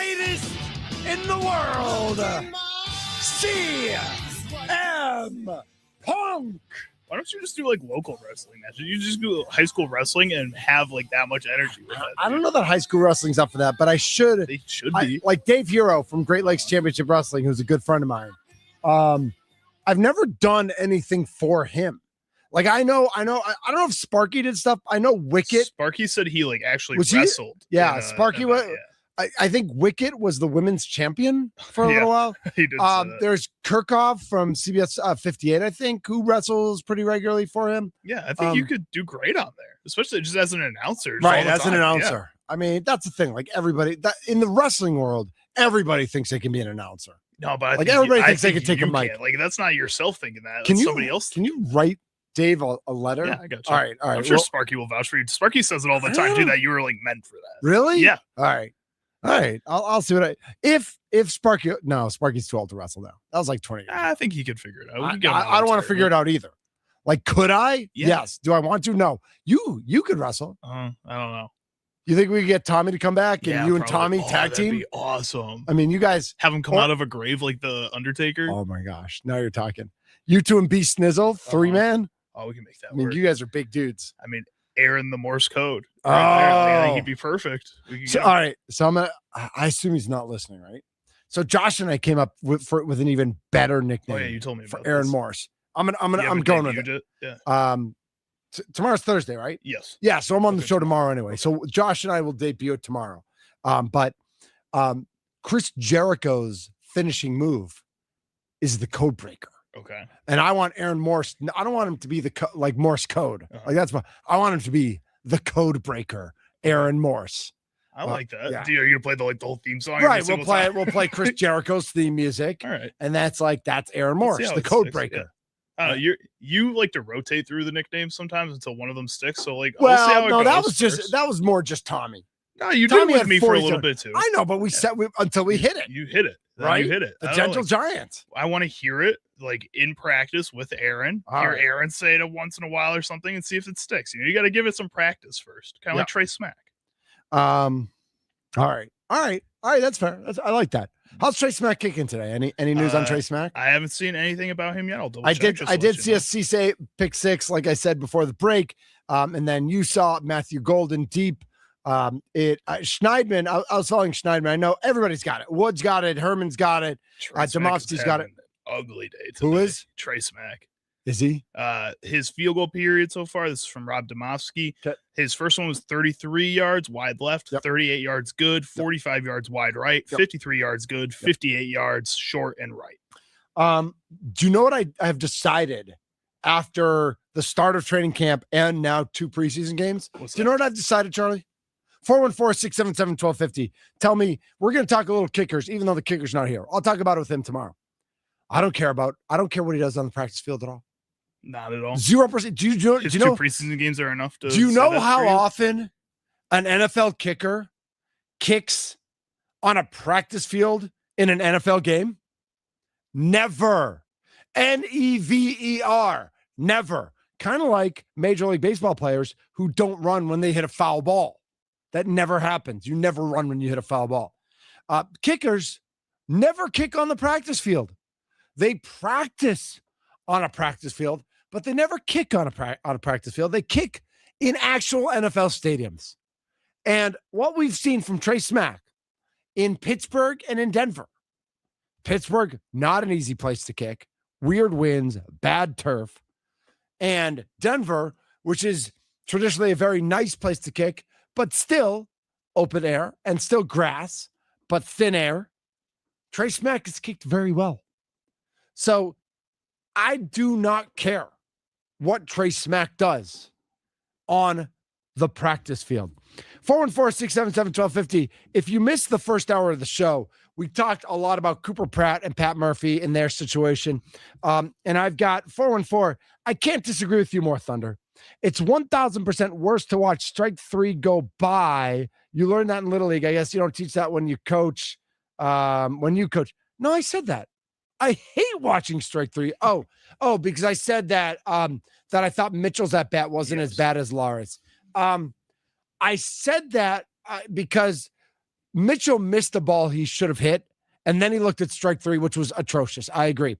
greatest in the world, CM Punk. Why don't you just do like local wrestling matches? You just do high school wrestling and have like that much energy with it. I don't know that high school wrestling's up for that, but I should. They should be. Like Dave Hero from Great Lakes Championship Wrestling, who's a good friend of mine. I've never done anything for him. Like I don't know if Sparky did stuff. I know Wicket. Sparky said he like actually Was wrestled. Yeah, Sparky was. I think Wicket was the women's champion for a little while. He did say that. There's Kirkhoff from CBS 58, I think, who wrestles pretty regularly for him. Yeah, I think you could do great on there, especially just as an announcer. Right, as an announcer. Yeah. I mean, that's the thing. Like everybody in the wrestling world, everybody thinks they can be an announcer. No, but like everybody thinks they can take a mic. Like that's not yourself thinking that. Can you, somebody else? Can you write Dave a letter? Yeah, I got you. All right. I'm sure Sparky will vouch for you. Sparky says it all the time too. That you were like meant for that. Really? Yeah. All right. I'll see what if Sparky. No, Sparky's too old to wrestle now. That was like 20 years. I think he could figure it out. I don't want to figure it out either. Like, could I? Yeah. Yes. Do I want to? No. You could wrestle. I don't know. You think we could get Tommy to come back and you and Tommy tag team? That'd be awesome. I mean, you guys have him come out of a grave like the Undertaker. Oh my gosh! Now you're talking. You two and B Snizzle, 3-man. Oh, we can make that. I mean, you guys are big dudes. I mean, Aaron the Morse code. I think he'd be perfect. So, all right. So I assume he's not listening, right? So Josh and I came up with an even better nickname. Oh yeah, you told me for about Aaron this. Morse. I'm going with it. Yeah. Tomorrow's Thursday, right? Yes. Yeah. So I'm on the show tomorrow anyway. So Josh and I will debut it tomorrow. But Chris Jericho's finishing move is the code breaker. Okay. And I want Aaron Morse. I don't want him to be like Morse code. Like I want him to be the code breaker, Aaron Morse. I like that. Yeah. Are you gonna play the whole theme song? Right. We'll play Chris Jericho's theme music. All right. And that's Aaron Morse, the code breaker. Yeah. You like to rotate through the nicknames sometimes until one of them sticks. So like, well, we'll see how it no, that was more just Tommy. No, you Tommy did with me for a little bit too. I know, but we set until we hit it. You hit it, right? You hit it. The Gentle Giant. I want to hear it like in practice with Aaron. Aaron say it once in a while or something, and see if it sticks. You got to give it some practice first, kind of like Trey Smack. All right. That's fair. I like that. How's Trey Smack kicking today? Any news on Trey Smack? I haven't seen anything about him yet. I did see a Cisse pick 6, like I said before the break. And then you saw Matthew Golden deep. Schneidman, I was following Schneidman. I know everybody's got it. Wood's got it. Herman's got it. Demovsky's got it. Ugly day today. Who is? Trey Smack. Is he? His field goal period so far, this is from Rob Demovsky. Okay. His first one was 33 yards wide left, 38 yards good, 45 yards wide right, 53 yards good, 58 yards short and right. Do you know what I have decided after the start of training camp and now 2 preseason games? Do you know what I've decided, Charlie? 414-677-1250. Tell me, we're going to talk a little kickers, even though the kicker's not here. I'll talk about it with him tomorrow. I don't care what he does on the practice field at all. Not at all. 0%. Do you know? 2 preseason games are enough to. Do you know how often an NFL kicker kicks on a practice field in an NFL game? Never. Never. Never. Kind of like Major League Baseball players who don't run when they hit a foul ball. That never happens. You never run when you hit a foul ball. Kickers never kick on the practice field. They practice on a practice field, but they never kick on a practice field. They kick in actual NFL stadiums. And what we've seen from Trey Smack in Pittsburgh and in Denver, Pittsburgh, not an easy place to kick, weird winds, bad turf, and Denver, which is traditionally a very nice place to kick, but still open air and still grass, but thin air. Trey Smack has kicked very well. So I do not care what Trey Smack does on the practice field. 414-677-1250. If you missed the first hour of the show, we talked a lot about Cooper Pratt and Pat Murphy and their situation. And I've got 414. I can't disagree with you more, Thunder. It's 1,000% worse to watch strike 3 go by. You learn that in Little League. I guess you don't teach that when you coach. No, I said that. I hate watching strike 3. Oh, because I said that that I thought Mitchell's at bat wasn't as bad as Lara's. I said that because Mitchell missed the ball he should have hit, and then he looked at strike 3, which was atrocious. I agree.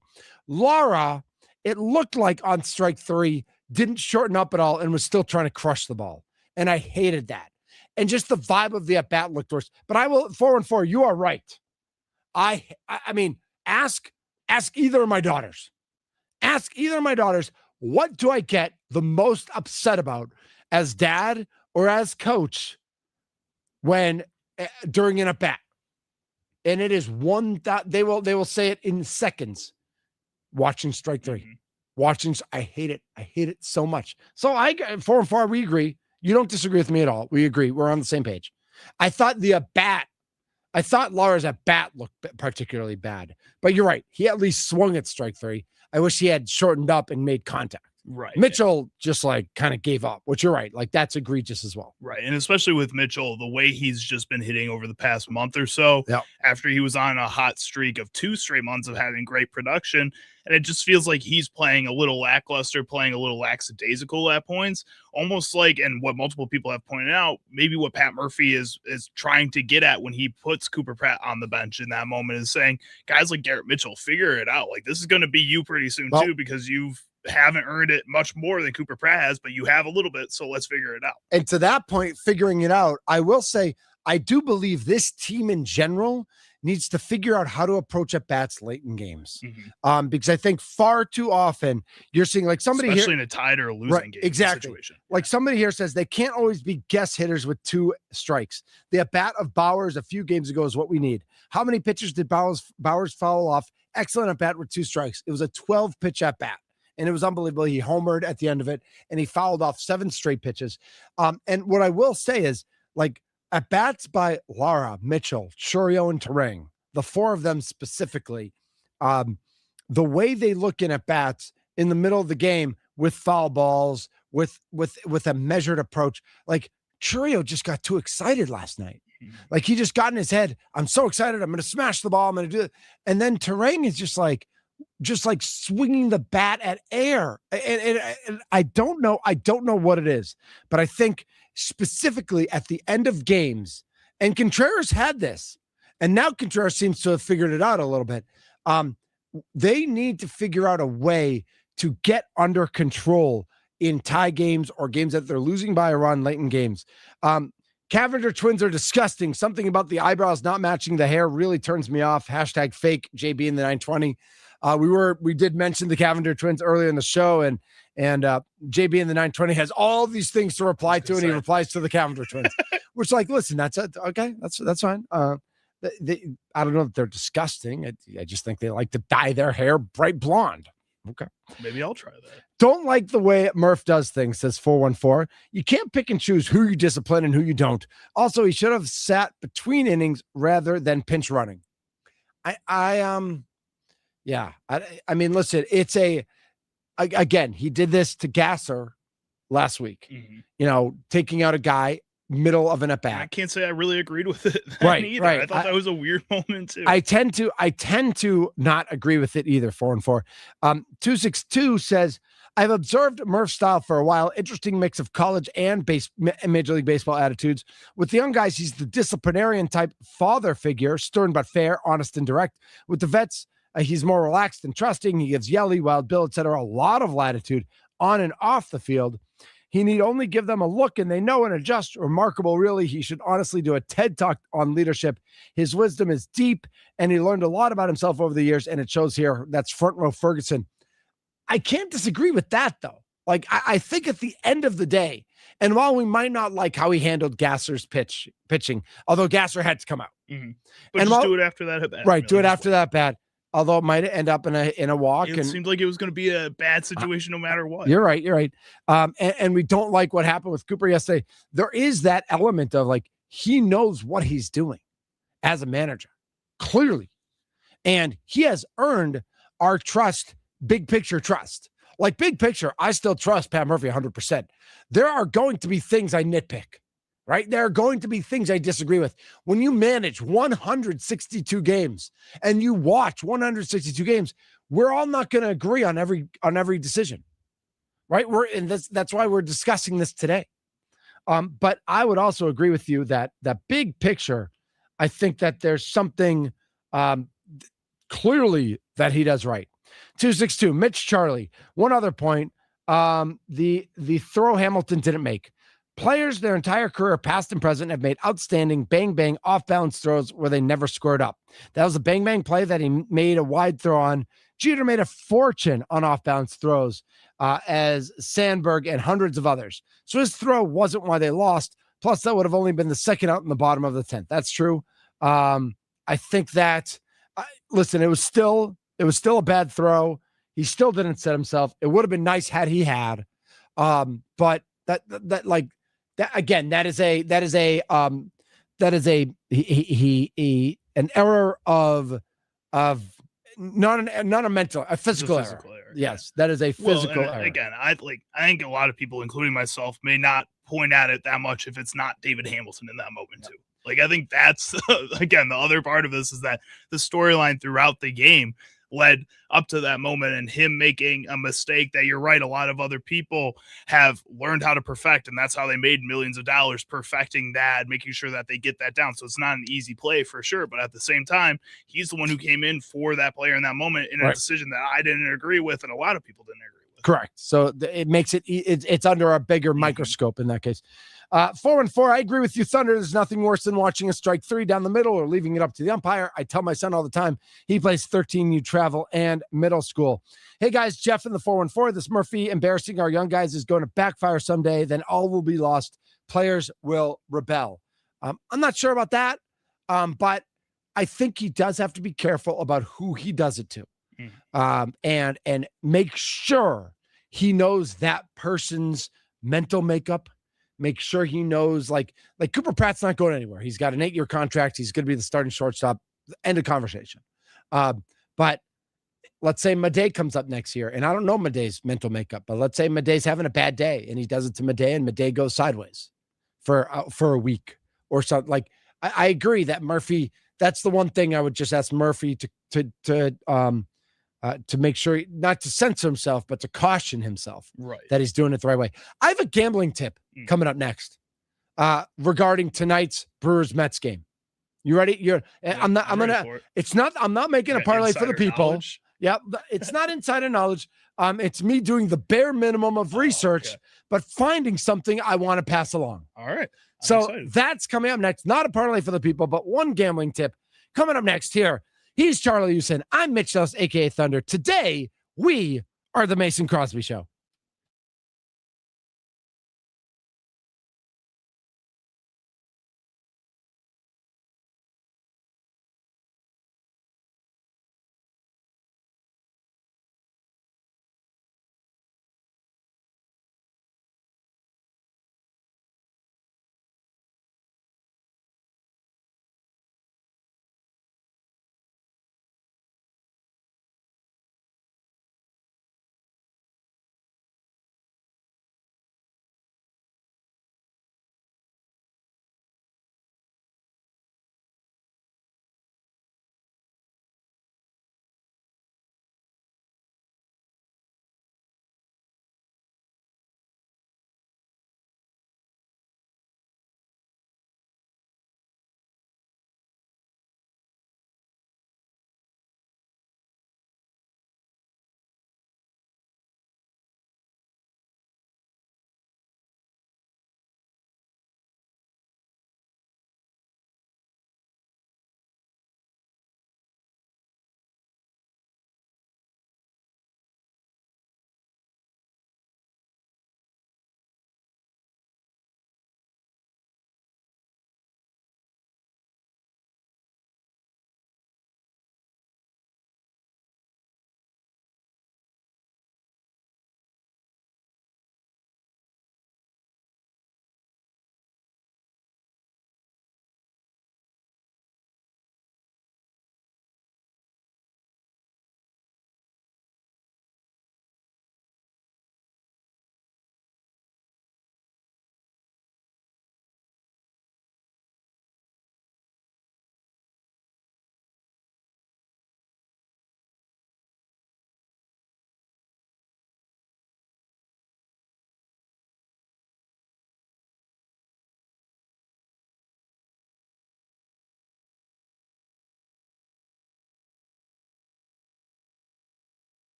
Lara, it looked like on strike 3, didn't shorten up at all and was still trying to crush the ball. And I hated that. And just the vibe of the at-bat looked worse. But I will, 4-4, you are right. I mean, ask either of my daughters. Ask either of my daughters, what do I get the most upset about as dad or as coach when during an at-bat? And it is one that they will say it in seconds. Watching strike 3. I hate it. I hate it so much. So 4-4, we agree. You don't disagree with me at all. We agree. We're on the same page. I thought Lara's at bat looked particularly bad, but you're right. He at least swung at strike 3. I wish he had shortened up and made contact. Right. Mitchell just like kind of gave up, which you're right. Like that's egregious as well. Right. And especially with Mitchell, the way he's just been hitting over the past month or so, after he was on a hot streak of 2 straight months of having great production. And it just feels like he's playing a little lackluster, playing a little lackadaisical at points, almost like, and what multiple people have pointed out, maybe what Pat Murphy is trying to get at when he puts Cooper Pratt on the bench in that moment is saying, guys like Garrett Mitchell, figure it out. Like this is going to be you pretty soon too, because haven't earned it much more than Cooper Pratt has, but you have a little bit, so let's figure it out. And to that point, figuring it out, I will say, I do believe this team in general needs to figure out how to approach at bats late in games. Because I think far too often you're seeing like somebody especially here, in a tied or a losing game situation. Like somebody here says they can't always be guess hitters with 2 strikes. The at bat of Bowers a few games ago is what we need. How many pitches did Bowers foul off? Excellent at bat with 2 strikes. It was a 12 pitch at bat. And it was unbelievable. He homered at the end of it, and he fouled off 7 straight pitches. And what I will say is, like, at bats by Lara, Mitchell, Churio, and Terang, the 4 of them specifically, the way they look in at bats in the middle of the game with foul balls, with a measured approach, like Churio just got too excited last night. Like he just got in his head. I'm so excited. I'm going to smash the ball. I'm going to do it. And then Terang is just like swinging the bat at air. And I don't know what it is, but I think specifically at the end of games, and Contreras had this, and now Contreras seems to have figured it out a little bit. They need to figure out a way to get under control in tie games or games that they're losing by a run late in games. Cavender twins are disgusting. Something about the eyebrows not matching the hair really turns me off. Hashtag fake JB in the 920. We did mention the Cavender twins earlier in the show, and JB in the 920 has all these things to reply to, and he replies to the Cavender twins, which, like, listen, that's okay. That's fine. I don't know that they're disgusting. I just think they like to dye their hair bright blonde. Okay. Maybe I'll try that. Don't like the way Murph does things, says 414. You can't pick and choose who you discipline and who you don't. Also, he should have sat between innings rather than pinch running. I mean, listen, it's again, he did this to Gasser last week, taking out a guy middle of an at bat. I can't say I really agreed with it. Right. I thought that was a weird moment too. I tend to not agree with it either. 4-4. 262 says, I've observed Murph's style for a while. Interesting mix of college and Major League Baseball attitudes. With the young guys, he's the disciplinarian type father figure, stern but fair, honest and direct. With the vets, he's more relaxed and trusting. He gives Yelly, Wild Bill, etc. a lot of latitude on and off the field. He need only give them a look and they know and adjust. Remarkable, really. He should honestly do a TED Talk on leadership. His wisdom is deep, and he learned a lot about himself over the years, and it shows here. That's front row Ferguson. I can't disagree with that, though. Like, I think at the end of the day, and while we might not like how he handled Gasser's pitching, although Gasser had to come out. Mm-hmm. But do it after that at bat. Right, do it after that bat. Although it might end up in a walk. It seemed like it was going to be a bad situation no matter what. You're right. And we don't like what happened with Cooper yesterday. There is that element of, like, he knows what he's doing as a manager, clearly. And he has earned our trust, big picture trust. Like, big picture, I still trust Pat Murphy 100%. There are going to be things I nitpick. Right? There are going to be things I disagree with. When you manage 162 games and you watch 162 games, we're all not going to agree on every decision. Right? That's why we're discussing this today. But I would also agree with you that big picture, I think that there's something clearly that he does right. 262, Mitch Charlie. One other point. The throw Hamilton didn't make. Players their entire career, past and present, have made outstanding bang off balance throws where they never scored up. That was a bang play that he made a wide throw on. Jeter made a fortune on off balance throws, as Sandberg and hundreds of others. So his throw wasn't why they lost. Plus, that would have only been the second out in the bottom of the 10th. That's true. I think that listen, it was still a bad throw. He still didn't set himself. It would have been nice had he had. But that again, that is an error of not a mental, a physical error. Yes, that is a physical error. Again, I think a lot of people, including myself, may not point at it that much if it's not David Hamilton in that moment too. Like, I think that's again, the other part of this is that the storyline throughout the game led up to that moment and him making a mistake that, you're right, a lot of other people have learned how to perfect, and that's how they made millions of dollars, perfecting that, making sure that they get that down. So it's not an easy play for sure, but at the same time, he's the one who came in for that player in that moment in a decision that I didn't agree with and a lot of people didn't agree with. Correct. So it makes it's under a bigger microscope in that case. 4-4, I agree with you, Thunder. There's nothing worse than watching a strike three down the middle or leaving it up to the umpire. I tell my son all the time, he plays 13U travel and middle school. Hey guys, Jeff in the 414. This Murphy embarrassing our young guys is going to backfire someday. Then all will be lost. Players will rebel. I'm not sure about that, but I think he does have to be careful about who he does it to, and make sure he knows that person's mental makeup. Make sure he knows, like Cooper Pratt's not going anywhere. He's got an 8-year contract. He's going to be the starting shortstop. End of conversation. But let's say Madej comes up next year, and I don't know Madej's mental makeup, but let's say Madej's having a bad day, and he does it to Madej, and Madej goes sideways for a week or something. Like, I agree that Murphy. That's the one thing I would just ask Murphy to make sure not to censor himself, but to caution himself that he's doing it the right way. I have a gambling tip coming up next regarding tonight's Brewers-Mets game. You ready? I'm not making a parlay for the people. Knowledge. Yeah. It's not insider knowledge. It's me doing the bare minimum of research, but finding something I want to pass along. All right. So that's coming up next. Not a parlay for the people, but one gambling tip coming up next here. He's Charlie Houston. I'm Mitch Nellis, a.k.a. Thunder. Today, we are the Mason Crosby Show.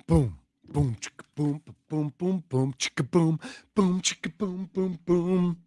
Boom, boom, chicka, boom, boom, boom, boom, chicka, boom, boom, chicka, boom, boom, boom.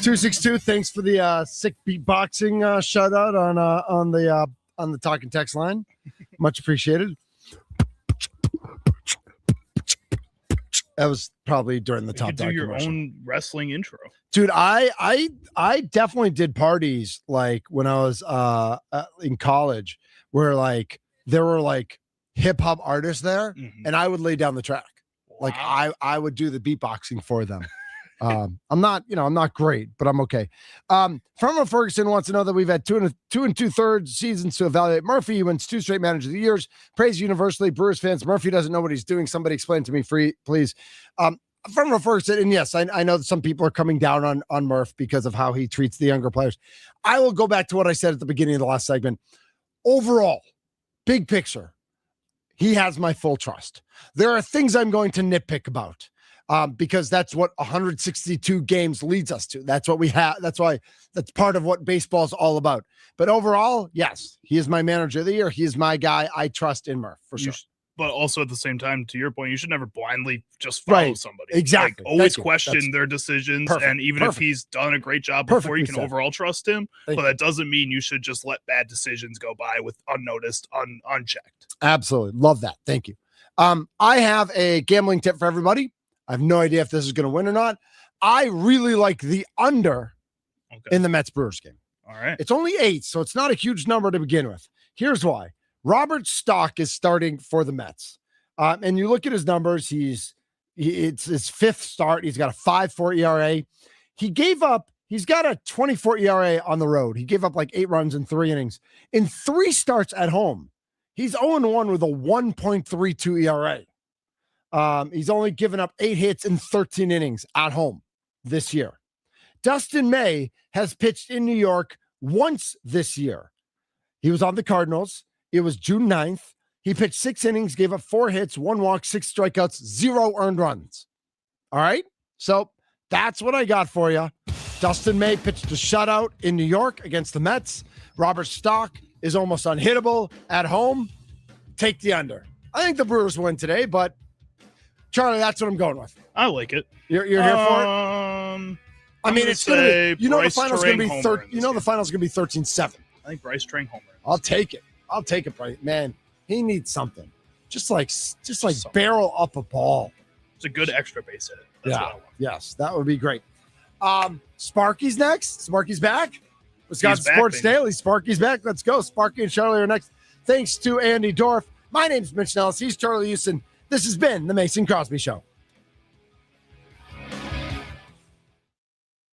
$262. Thanks for the sick beatboxing shout out on the talking text line. Much appreciated. That was probably during the You top could dog do your commercial. own wrestling intro. Dude, I definitely did parties like when I was in college where like there were like hip hop artists there, and I would lay down the track. Like I would do the beatboxing for them. I'm not great, but I'm okay. From Ferguson wants to know that we've had two and 2/3 seasons to evaluate Murphy. He wins 2 straight Manager of the Years. Praise universally. Brewers fans, Murphy doesn't know what he's doing. Somebody explain to me, please. From Ferguson, and yes, I know that some people are coming down on Murph because of how he treats the younger players. I will go back to what I said at the beginning of the last segment. Overall, big picture, he has my full trust. There are things I'm going to nitpick about. Because that's what 162 games leads us to. That's what we have. That's part of what baseball is all about. But overall, yes, he is my Manager of the Year. He is my guy. I trust in Murph for sure. But also at the same time, to your point, you should never blindly just follow somebody. Exactly. Like, always question their decisions. Perfect. And even if he's done a great job before, you can overall trust him. Thank but you. that doesn't mean you should just let bad decisions go by with unnoticed, unchecked. Absolutely. Love that. Thank you. I have a gambling tip for everybody. I have no idea if this is going to win or not. I really like the under in the Mets Brewers game. All right. It's only 8, so it's not a huge number to begin with. Here's why. Robert Stock is starting for the Mets. And you look at his numbers, it's his 5th start. He's got a 5.4 ERA. He's got a 24 ERA on the road. He gave up like 8 runs in 3 innings. In 3 starts at home, he's 0-1 with a 1.32 ERA. He's only given up 8 hits in 13 innings at home this year. Dustin May has pitched in New York once this year. He was on the Cardinals. It was June 9th. He pitched 6 innings, gave up 4 hits, 1 walk, 6 strikeouts, 0 earned runs. All right. So that's what I got for you. Dustin May pitched a shutout in New York against the Mets. Robert Stock is almost unhittable at home. Take the under. I think the Brewers win today, but Charlie, that's what I'm going with. I like it. You're here for it? I mean, it's going to be, the final's going to be the final's going to be 13-7. I think Bryce Trang homer. I'll take it, Bryce. Man, he needs something. just like barrel up a ball. It's a good extra base hit. That's what I want. Yes, that would be great. Sparky's next. Sparky's back. Wisconsin back, Sports baby. Daily. Sparky's back. Let's go. Sparky and Charlie are next. Thanks to Andy Dorf. My name's Mitch Nellis. He's Charlie Houston. This has been the Mason Crosby Show.